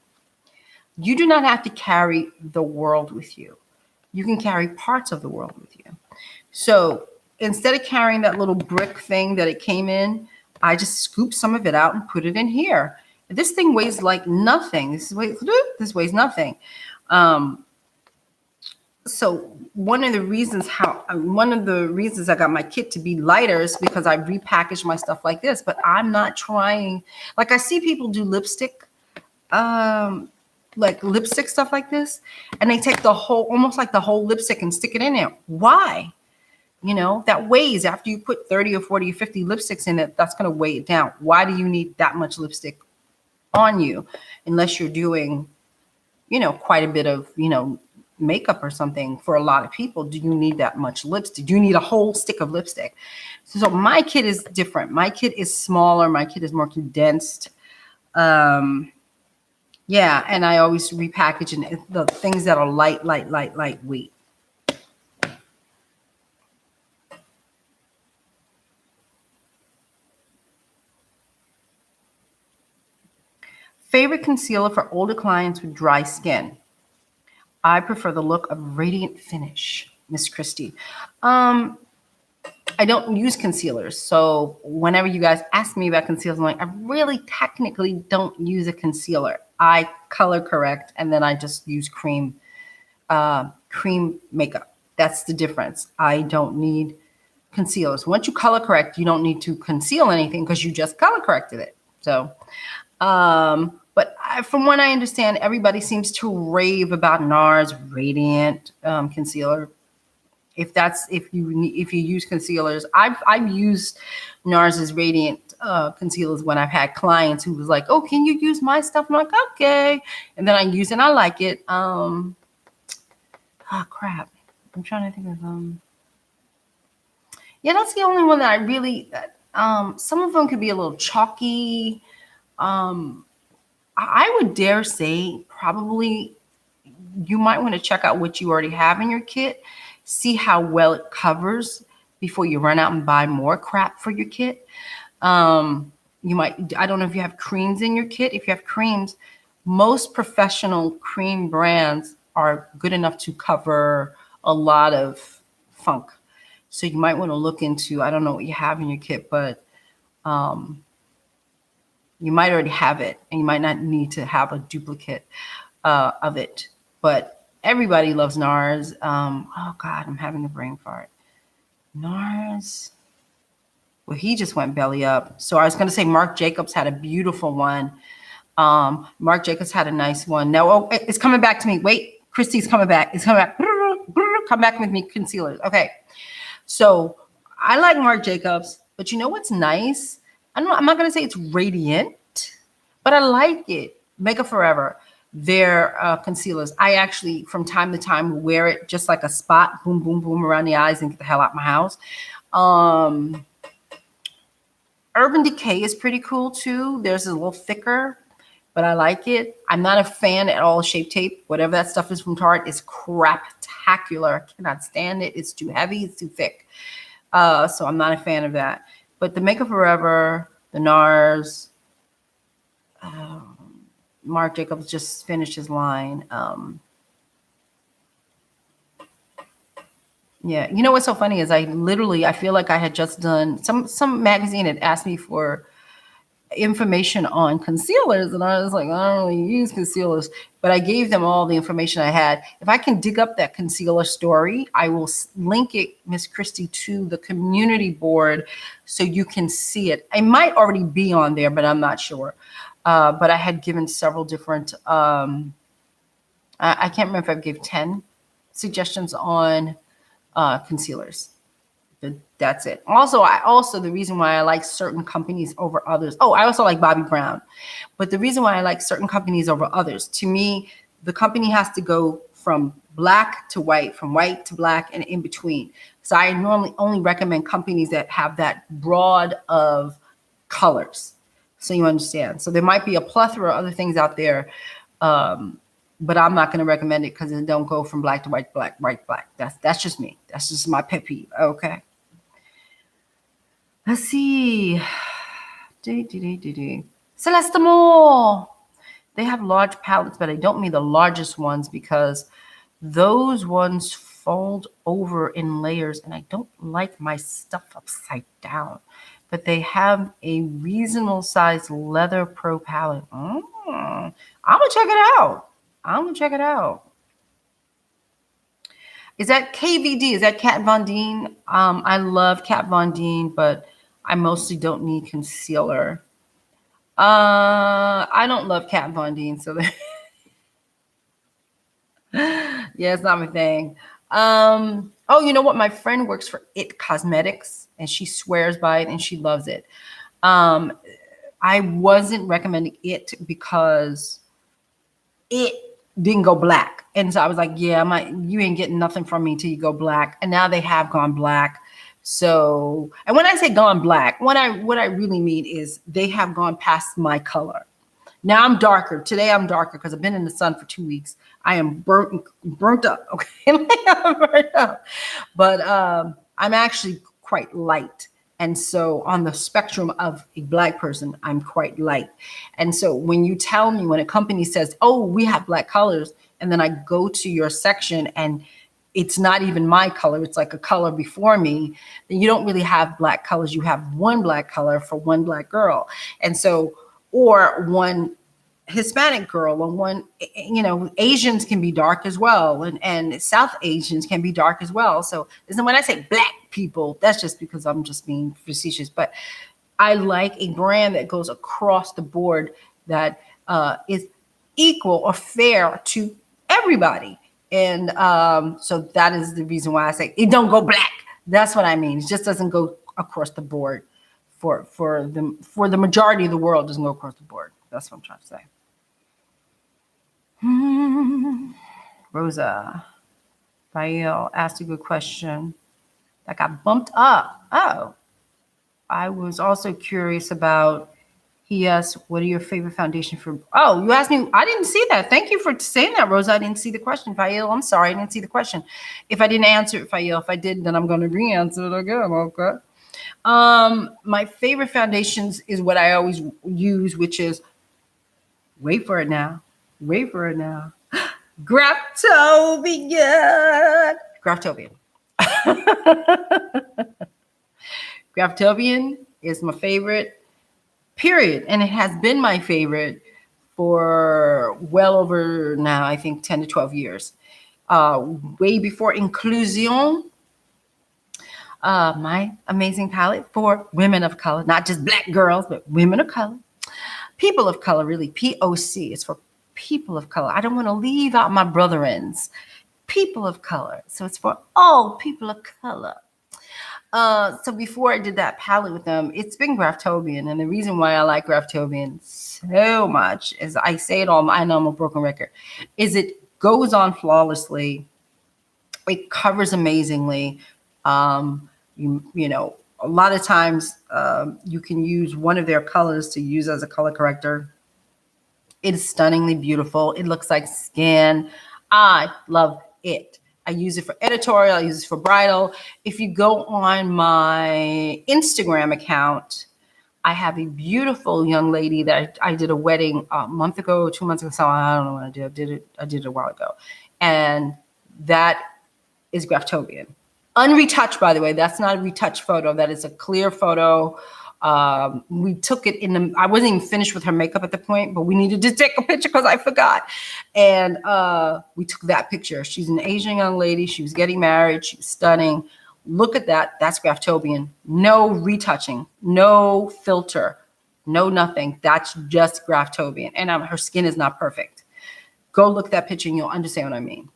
A: You do not have to carry the world with you. You can carry parts of the world with you. So instead of carrying that little brick thing that it came in, I just scoop some of it out and put it in here. This thing weighs like nothing. This weighs nothing. So one of the reasons I got my kit to be lighter is because I repackaged my stuff like this, but I'm not trying, like I see people do lipstick. like lipstick stuff like this, and they take the whole, almost like the whole lipstick and stick it in there. Why? You know, that weighs, after you put 30 or 40 or 50 lipsticks in it, that's going to weigh it down. Why do you need that much lipstick on you unless you're doing, you know, quite a bit of, you know, makeup or something? For a lot of people, do you need that much lipstick? Do you need a whole stick of lipstick? So my kit is different. My kit is smaller. My kit is more condensed. Yeah, and I always repackage in the things that are lightweight. Favorite concealer for older clients with dry skin? I prefer the look of Radiant Finish, Miss Christie. I don't use concealers, so whenever you guys ask me about concealers, I'm like, I really technically don't use a concealer. I color correct, and then I just use cream makeup. That's the difference. I don't need concealers. Once you color correct, you don't need to conceal anything because you just color corrected it. So, but from what I understand, everybody seems to rave about NARS Radiant concealer. If you use concealers, I've used NARS's Radiant concealers when I've had clients who was like, "Oh, can you use my stuff?" I'm like, "Okay," and then I use it and I like it. Oh crap! I'm trying to think of yeah, that's the only one that I really. Some of them could be a little chalky. I would dare say probably you might want to check out what you already have in your kit, see how well it covers before you run out and buy more crap for your kit. You might, I don't know if you have creams in your kit. If you have creams, most professional cream brands are good enough to cover a lot of funk. So you might want to look into, I don't know what you have in your kit, but you might already have it and you might not need to have a duplicate of it. But everybody loves NARS. Oh God, I'm having a brain fart. NARS. Well, he just went belly up. So I was going to say Marc Jacobs had a beautiful one. Marc Jacobs had a nice one. No, oh, it's coming back to me. Wait, Christy's coming back. It's coming back. Come back with me, concealers. Okay. So I like Marc Jacobs, but you know what's nice? I'm not going to say it's radiant, but I like it. Makeup Forever, their concealers. I actually, from time to time, wear it just like a spot, boom, boom, boom, around the eyes and get the hell out of my house. Urban Decay is pretty cool too. There's a little thicker, but I like it. I'm not a fan at all of Shape Tape. Whatever that stuff is from Tarte is craptacular. I cannot stand it. It's too heavy. It's too thick. So I'm not a fan of that. But the Makeup Forever, the NARS, Marc Jacobs just finished his line. Yeah, you know what's so funny is I feel like I had just done, some magazine had asked me for information on concealers, and I was like, I don't really use concealers, but I gave them all the information I had. If I can dig up that concealer story, I will link it, Miss Christie, to the community board so you can see it. It might already be on there, but I'm not sure. But I had given several different, I can't remember if I gave 10 suggestions on concealers. That's it. Also, the reason why I like certain companies over others. Oh, I also like Bobbi Brown. But the reason why I like certain companies over others, to me, the company has to go from black to white, from white to black, and in between. So I normally only recommend companies that have that broad of colors. So you understand. So there might be a plethora of other things out there, but I'm not going to recommend it because it don't go from black to white, black, white, black. That's just me. That's just my pet peeve. Okay. Let's see. Celeste Moore. They have large palettes, but I don't mean the largest ones because those ones fold over in layers, and I don't like my stuff upside down. But they have a reasonable size leather pro palette. I'm gonna check it out. Is that KVD? Is that Kat Von D? I love Kat Von D, but I mostly don't need concealer. I don't love Kat Von D, so Yeah, it's not my thing. Oh, you know what? My friend works for It Cosmetics and she swears by it and she loves it. Um, I wasn't recommending it because it didn't go black. And so I was like, yeah, you ain't getting nothing from me till you go black. And now they have gone black. So, and when I say gone black, what I really mean is they have gone past my color. Now I'm darker. Today I'm darker because I've been in the sun for 2 weeks. I am burnt up. Okay. I'm burnt up. But I'm actually quite light. And so on the spectrum of a black person, I'm quite light. And so when you tell me, when a company says, oh, we have black colors, and then I go to your section and it's not even my color, it's like a color before me, then you don't really have black colors. You have one black color for one black girl. And so, or one Hispanic girl, and one, Asians can be dark as well, and South Asians can be dark as well. So when I say black people, that's just because I'm just being facetious. But I like a brand that goes across the board, that is equal or fair to everybody. And so that is the reason why I say it don't go black. That's what I mean. It just doesn't go across the board for the majority of the world. Doesn't go across the board. That's what I'm trying to say. Rosa Bael asked a good question that got bumped up. Oh, I was also curious about, he asked, what are your favorite foundation for? Oh, you asked me. I didn't see that. Thank you for saying that, Rosa. I didn't see the question. Fael, I'm sorry. I didn't see the question. If I didn't answer it, Fael, if I did, then I'm going to re-answer it again. Okay. My favorite foundations is what I always use, which is, wait for it now. Graftobian. Graftobian is my favorite, period. And it has been my favorite for well over now, I think 10 to 12 years. Way before Inclusion, my amazing palette for women of color, not just black girls, but women of color. People of color, really. POC is for people of color. I don't want to leave out my brotherins. People of color. So it's for all people of color. So before I did that palette with them, it's been Graftobian. And the reason why I like Graftobian so much is, I say it all, I know I'm a broken record, is it goes on flawlessly. It covers amazingly. A lot of times you can use one of their colors to use as a color corrector. It is stunningly beautiful. It looks like skin. I love it. I use it for editorial. I use it for bridal. If you go on my Instagram account, I have a beautiful young lady that I did a wedding a month ago, 2 months ago. So I don't know when I did. I did it a while ago. And that is Graftobian. Unretouched, by the way. That's not a retouched photo. That is a clear photo. We took it I wasn't even finished with her makeup at the point, but we needed to take a picture because I forgot. And we took that picture. She's an Asian young lady. She was getting married. She was stunning. Look at that. That's Graftobian. No retouching, no filter, no nothing. That's just Graftobian. And her skin is not perfect. Go look at that picture and you'll understand what I mean.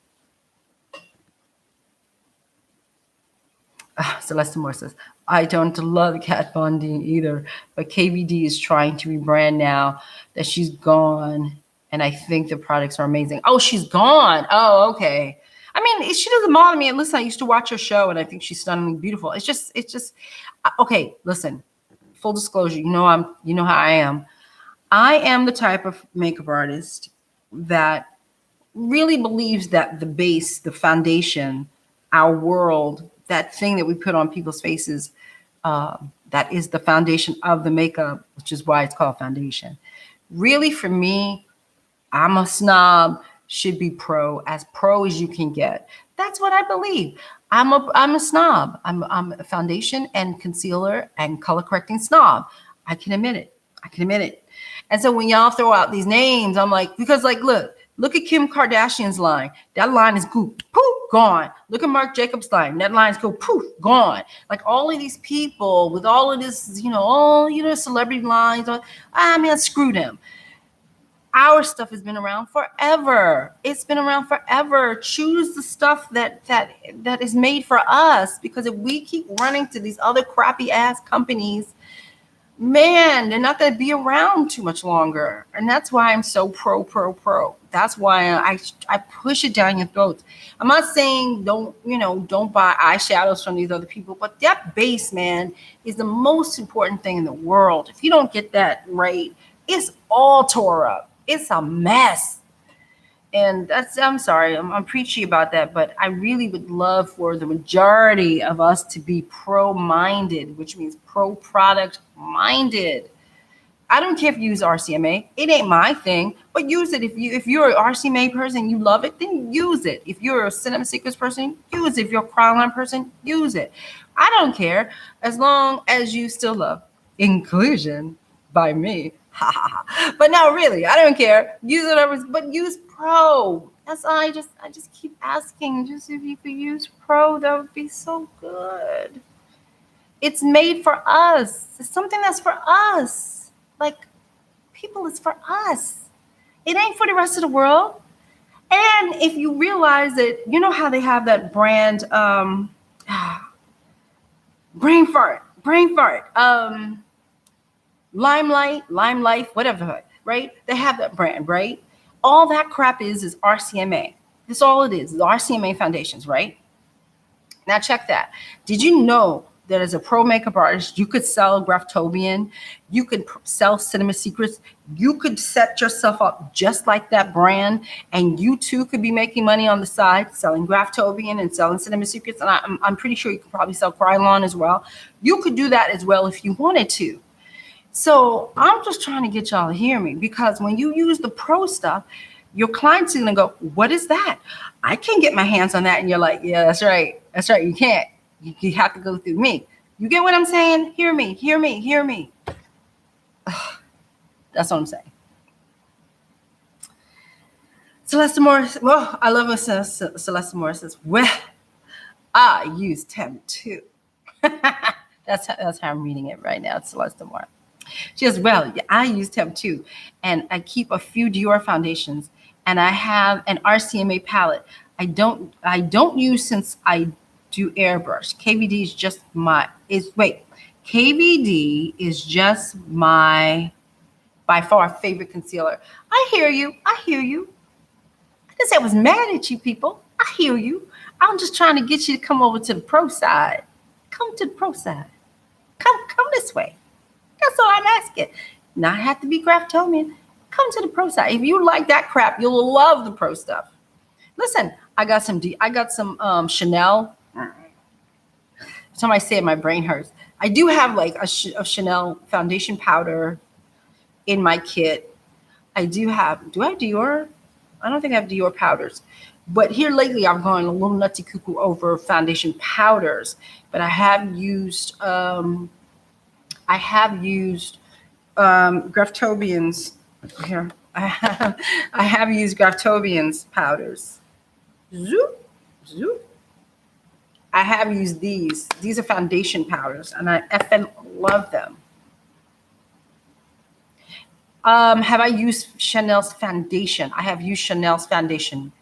A: Celeste Moore says, I don't love Kat Von D either, but KVD is trying to rebrand now that she's gone, and I think the products are amazing. Oh, she's gone. Oh, okay. I mean, she doesn't bother me. And listen, I used to watch her show, and I think she's stunningly beautiful. It's just okay. Listen, full disclosure, you know how I am. I am the type of makeup artist that really believes that the base, the foundation, our world, that thing that we put on people's faces, that is the foundation of the makeup, which is why it's called foundation. Really, for me, I'm a snob, should be pro as you can get. That's what I believe. I'm a snob. I'm a foundation and concealer and color correcting snob. I can admit it. And so when y'all throw out these names, I'm like, because like, look at Kim Kardashian's line. That line is goop, poof, gone. Look at Marc Jacobs' line. That line is go poof, gone. Like all of these people with all of this, celebrity lines. I mean, screw them. Our stuff has been around forever. It's been around forever. Choose the stuff that is made for us, because if we keep running to these other crappy ass companies, man, they're not going to be around too much longer. And that's why I'm so pro. That's why I push it down your throats. I'm not saying don't buy eyeshadows from these other people, but that base, man, is the most important thing in the world. If you don't get that right, it's all tore up. It's a mess. And I'm sorry, I'm preachy about that, but I really would love for the majority of us to be pro-minded, which means pro-product minded. I don't care if you use RCMA. It ain't my thing, but use it. If you're an RCMA person, you love it, then use it. If you're a Cinema Secrets person, use it. If you're a Cryoline person, use it. I don't care, as long as you still love inclusion by me. But no, really, I don't care. Use whatever, but use pro. That's all. I just keep asking. Just if you could use pro, that would be so good. It's made for us. It's something that's for us. Like, people, it's for us. It ain't for the rest of the world. And if you realize that, you know how they have that brand, brain fart, Limelight, whatever, right? They have that brand, right? All that crap is RCMA. That's all it is RCMA foundations, right? Now check that. Did you know that as a pro makeup artist, you could sell Graftobian, you could sell Cinema Secrets, you could set yourself up just like that brand, and you too could be making money on the side, selling Graftobian and selling Cinema Secrets, and I'm pretty sure you could probably sell Krylon as well. You could do that as well if you wanted to. So I'm just trying to get y'all to hear me, because when you use the pro stuff, your clients are going to go, what is that? I can't get my hands on that. And you're like, yeah, that's right. That's right. You can't. You have to go through me. You get what I'm saying? Hear me. That's what I'm saying. Celeste Morris. Well, I love what Celeste Morris says, well, I use Tem too. That's how I'm reading it right now. It's Celeste Morris. She says, well, I use Temp too, and I keep a few Dior foundations, and I have an RCMA palette. I don't use, since I do airbrush. KVD is just KVD is just my by far favorite concealer. I hear you. I didn't say I was mad at you people. I hear you. I'm just trying to get you to come over to the pro side. Come to the pro side. Come this way. That's all I'm asking. Not have to be Graftobian. Come to the pro side. If you like that crap, you'll love the pro stuff. Listen, I got some Chanel. Somebody said my brain hurts. I do have like a Chanel foundation powder in my kit. Do I have Dior? I don't think I have Dior powders. But here lately, I've gone a little nutty cuckoo over foundation powders. But I have used Graftobians here. I have used Graftobians powders. Zoop. I have used these. These are foundation powders, and I effing love them. Have I used Chanel's foundation? I have used Chanel's foundation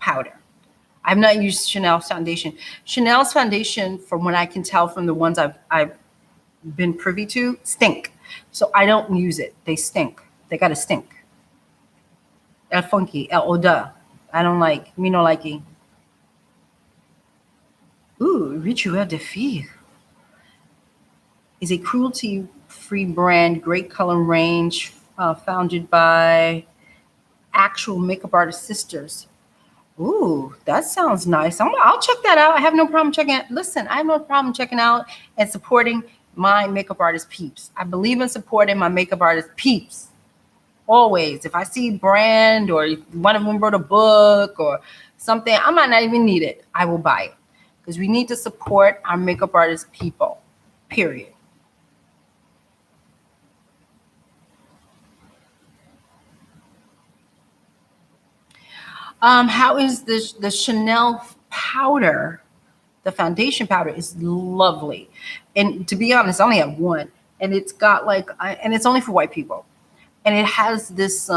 A: powder. I've not used Chanel's foundation. Chanel's foundation, from what I can tell from the ones I've been privy to, stink. So I don't use it. They stink. They got to stink. El funky, el odeur. I don't like. Me no likey. Ooh, Rituel de Fille is a cruelty-free brand, great color range, founded by actual makeup artist sisters. Ooh, that sounds nice. I'll check that out. I have no problem checking it. Listen, I have no problem checking out and supporting my makeup artist peeps. I believe in supporting my makeup artist peeps. Always. If I see brand or one of them wrote a book or something, I might not even need it. I will buy it. Because we need to support our makeup artist people, period. How is the Chanel powder? The foundation powder is lovely. And to be honest, I only have one. And it's got like, and it's only for white people. And it has this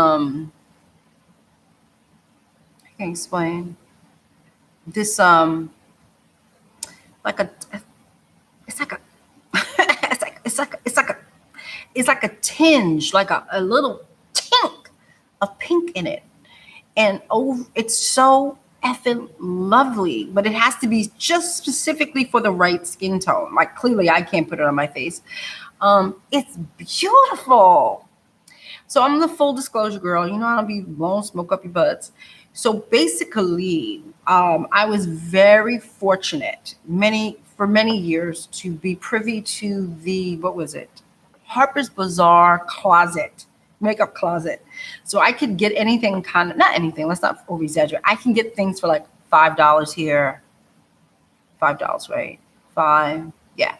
A: can explain this. Like a, it's like a, it's like a tinge, like a little tink of pink in it, and oh, it's so effing lovely. But it has to be just specifically for the right skin tone. Like clearly, I can't put it on my face. It's beautiful. So I'm the full disclosure girl. You know, I'll be blowing smoke up your butts. So basically, I was very fortunate for many years to be privy to the, what was it? Harper's Bazaar closet, makeup closet. So I could get anything kind of, not anything, let's not over exaggerate. I can get things for like $5 here, $5, right? Five, yeah.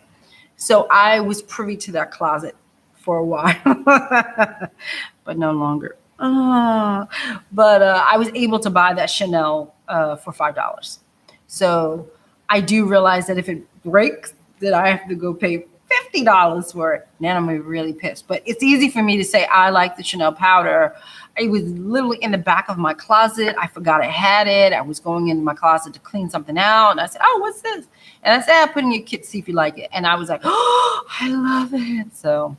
A: So I was privy to that closet for a while, but no longer. But I was able to buy that Chanel for $5. So I do realize that if it breaks, that I have to go pay $50 for it. Then I'm gonna be really pissed. But it's easy for me to say I like the Chanel powder. It was literally in the back of my closet. I forgot I had it. I was going into my closet to clean something out, and I said, "Oh, what's this?" And I said, "Put it in your kit, see if you like it." And I was like, "Oh, I love it." So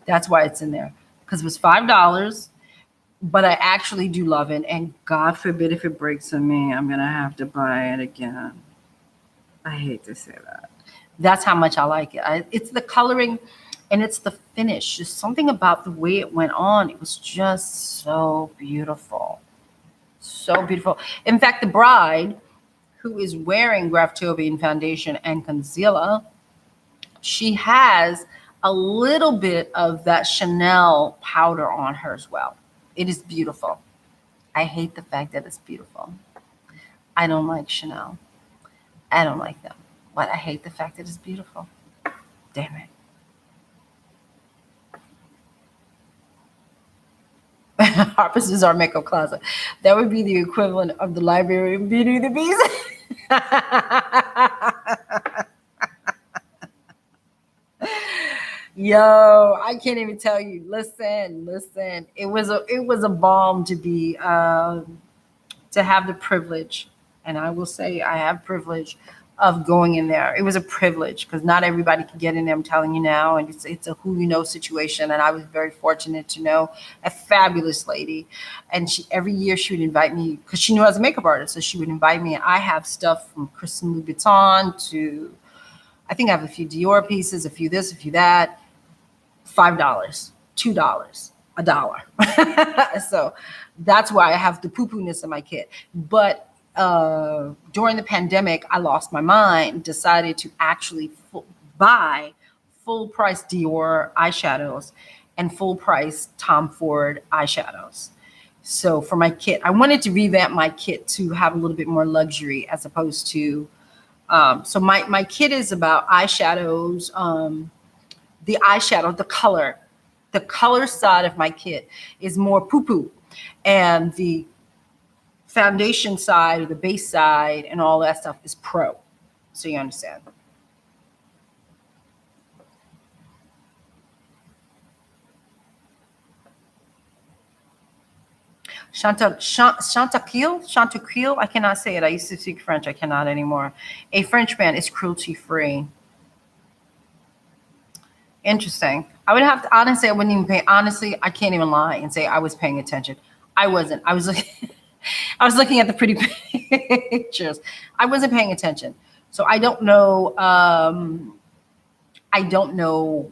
A: that's why it's in there, because it was $5. But I actually do love it, and God forbid if it breaks on me, I'm gonna have to buy it again. I hate to say that. That's how much I like it. It's the coloring and it's the finish. Just something about the way it went on. It was just so beautiful. So beautiful. In fact, the bride, who is wearing Graftobian foundation and concealer, she has a little bit of that Chanel powder on her as well. It is beautiful. I hate the fact that it's beautiful. I don't like Chanel. I don't like them. But I hate the fact that it's beautiful. Damn it. Harper's is our makeup closet. That would be the equivalent of the library of Beauty and the Beast. Yo, I can't even tell you. Listen. It was a balm to be to have the privilege, and I will say I have privilege of going in there. It was a privilege because not everybody can get in there. I'm telling you now, and it's a who you know situation. And I was very fortunate to know a fabulous lady, and she every year she would invite me because she knew I was a makeup artist, so she would invite me. And I have stuff from Christian Louboutin to, I think I have a few Dior pieces, a few this, a few that. $5, $2, $1. So that's why I have the poo-poo-ness in my kit. But during the pandemic, I lost my mind, decided to actually buy full price Dior eyeshadows and full price Tom Ford eyeshadows. So for my kit, I wanted to revamp my kit to have a little bit more luxury as opposed to, so my kit is about eyeshadows, the eyeshadow, the color side of my kit is more poo-poo, and the foundation side or the base side and all that stuff is pro. So you understand. Chantequil. I cannot say it. I used to speak French. I cannot anymore. A French brand is cruelty free. Interesting. I would have to honestly, I wouldn't even pay. Honestly, I can't even lie and say I was paying attention. I wasn't. I was looking, I was looking at the pretty pictures. I wasn't paying attention. So I don't know. I don't know.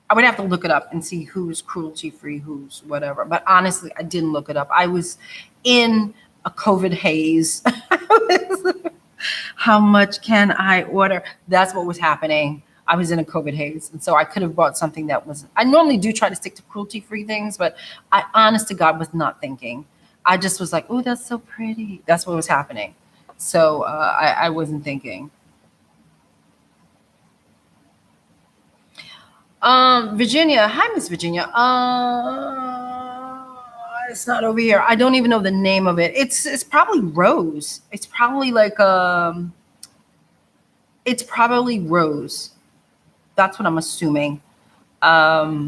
A: I would have to look it up and see who's cruelty free, who's whatever. But honestly, I didn't look it up. I was in a COVID haze. How much can I order? That's what was happening. I was in a COVID haze. And so I could have bought something that was, I normally do try to stick to cruelty free things, but I honest to God was not thinking. I just was like, oh, that's so pretty. That's what was happening. So I wasn't thinking. Virginia. Hi, Miss Virginia. It's not over here. I don't even know the name of it. It's probably Rose. It's probably like it's probably Rose. That's what I'm assuming. Yeah.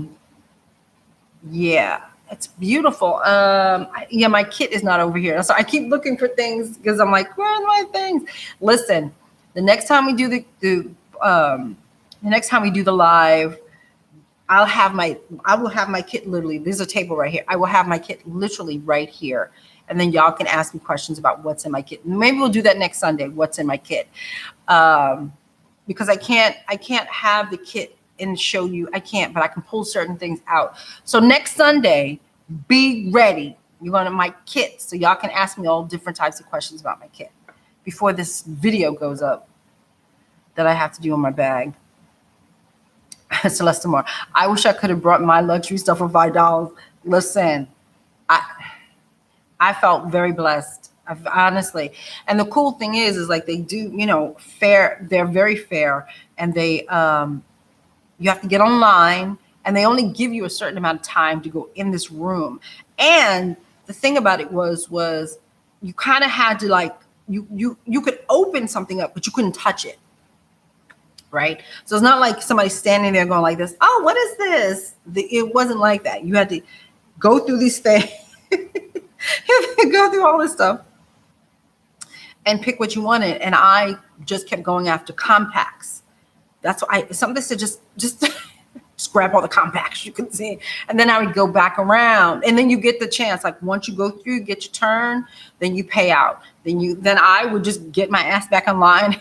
A: It's beautiful. Yeah, my kit is not over here. So I keep looking for things because I'm like, where are my things? Listen, the next time we do the next time we do the live, I will have my kit literally. There's a table right here. I will have my kit literally right here. And then y'all can ask me questions about what's in my kit. Maybe we'll do that next Sunday, what's in my kit. Because I can't have the kit and show you. I can't, but I can pull certain things out. So next Sunday, be ready. You're going to my kit. So y'all can ask me all different types of questions about my kit before this video goes up that I have to do on my bag. Celeste Moore, I wish I could have brought my luxury stuff for $5. Listen, I felt very blessed, honestly. And the cool thing is like they do, you know, fair. They're very fair, and they you have to get online, and they only give you a certain amount of time to go in this room. And the thing about it was you kind of had to like you could open something up, but you couldn't touch it. Right? So it's not like somebody standing there going like this, oh, what is this? It wasn't like that. You had to go through these things, go through all this stuff and pick what you wanted. And I just kept going after compacts. That's why something said just grab all the compacts you can see. And then I would go back around, and then you get the chance. Like once you go through, get your turn, then you pay out. Then I would just get my ass back online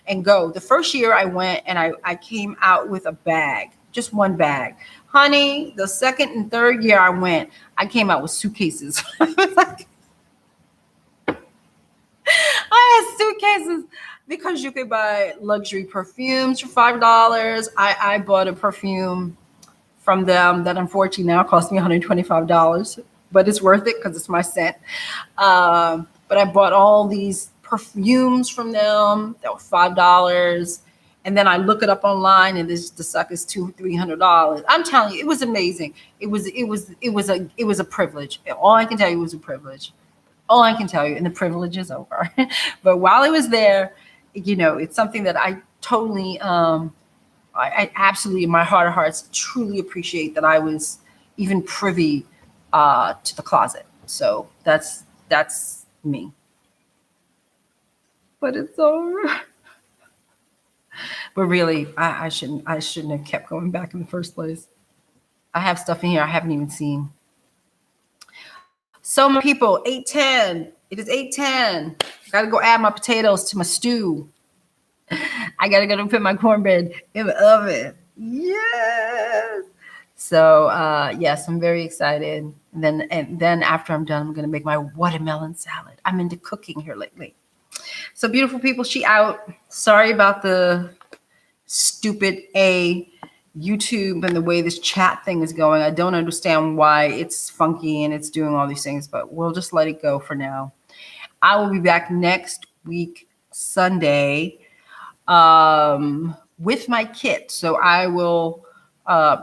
A: and go. The first year I went and I came out with a bag, just one bag. Honey, the second and third year I went, I came out with suitcases. I had suitcases because you could buy luxury perfumes for $5. I bought a perfume from them that unfortunately now cost me $125, but it's worth it because it's my scent. But I bought all these perfumes from them that were $5. And then I look it up online, and the suck is $200-300. I'm telling you, it was amazing. It was a privilege. All I can tell you was a privilege. All I can tell you, and the privilege is over. But while it was there, you know, it's something that I totally, I absolutely, in my heart of hearts, truly appreciate that I was even privy to the closet. So that's me. But it's over. But really, I shouldn't have kept going back in the first place. I have stuff in here I haven't even seen. So many people, 8:10. It is 8:10. Got to go add my potatoes to my stew. I got to go put my cornbread in the oven. Yes. So yes, I'm very excited. And then after I'm done, I'm going to make my watermelon salad. I'm into cooking here lately. So beautiful people, she out. Sorry about the stupid YouTube and the way this chat thing is going. I don't understand why it's funky and it's doing all these things, but we'll just let it go for now. I will be back next week, Sunday, with my kit. So I will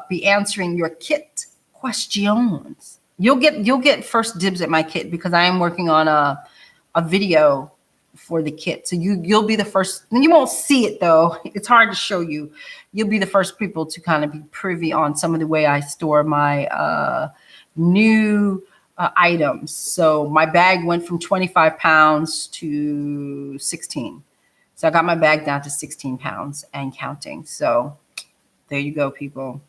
A: be answering your kit questions. You'll get first dibs at my kit because I am working on a video for the kit. So you'll be the first. You won't see it though. It's hard to show you. You'll be the first people to kind of be privy on some of the way I store my new items. So my bag went from 25 pounds to 16. So I got my bag down to 16 pounds and counting. So there you go, people.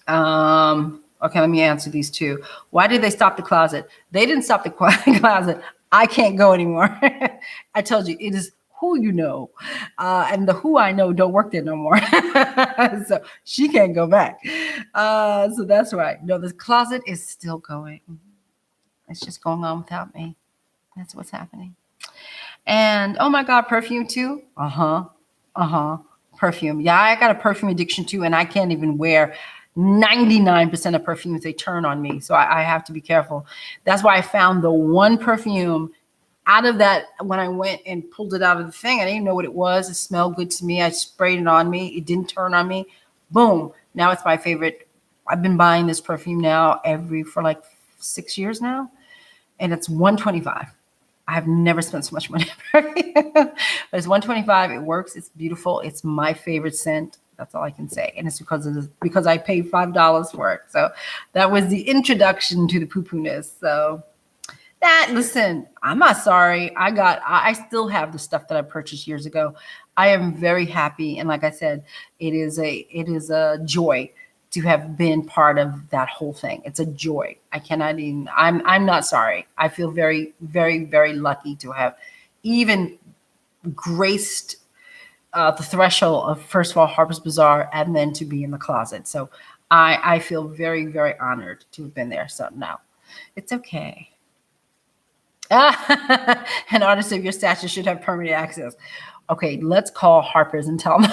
A: Okay, let me answer these two. Why did they stop the closet? They didn't stop the closet. I can't go anymore. I told you, it is who you know. And the who I know don't work there no more. So she can't go back. So that's right. No, the closet is still going. It's just going on without me. That's what's happening. And oh my God, perfume too? Perfume. Yeah, I got a perfume addiction too, and I can't even wear 99% of perfumes. They turn on me. So I have to be careful. That's why I found the one perfume out of that when I went and pulled it out of the thing. I didn't know what it was. It smelled good to me. I sprayed it on me. It didn't turn on me. Boom. Now it's my favorite. I've been buying this perfume now for like 6 years now. And it's $125. I've never spent so much money on perfume. But it's $125. It works. It's beautiful. It's my favorite scent. That's all I can say. And it's because I paid $5 for it. So that was the introduction to the poo-poo-ness. So listen, I'm not sorry. I still have the stuff that I purchased years ago. I am very happy. And like I said, it is a joy to have been part of that whole thing. It's a joy. I cannot even, I'm not sorry. I feel very, very, very lucky to have even graced the threshold of, first of all, Harper's Bazaar, and then to be in the closet. So I feel very, very honored to have been there. So no, it's okay. An artist of your stature should have permanent access. Okay, let's call Harper's and tell them.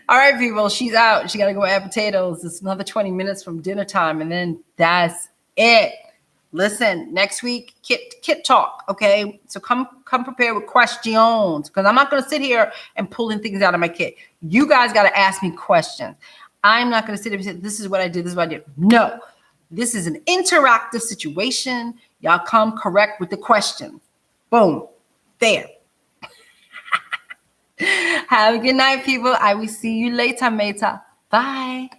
A: All right, people, she's out. She got to go add potatoes. It's another 20 minutes from dinner time, and then that's it. Listen, next week, kit talk, okay? So come prepared with questions, because I'm not going to sit here and pulling things out of my kit. You guys got to ask me questions. I'm not going to sit here and say, this is what I did, this is what I did. No, this is an interactive situation. Y'all come correct with the questions. Boom, there. Have a good night, people. I will see you later, mate. Bye.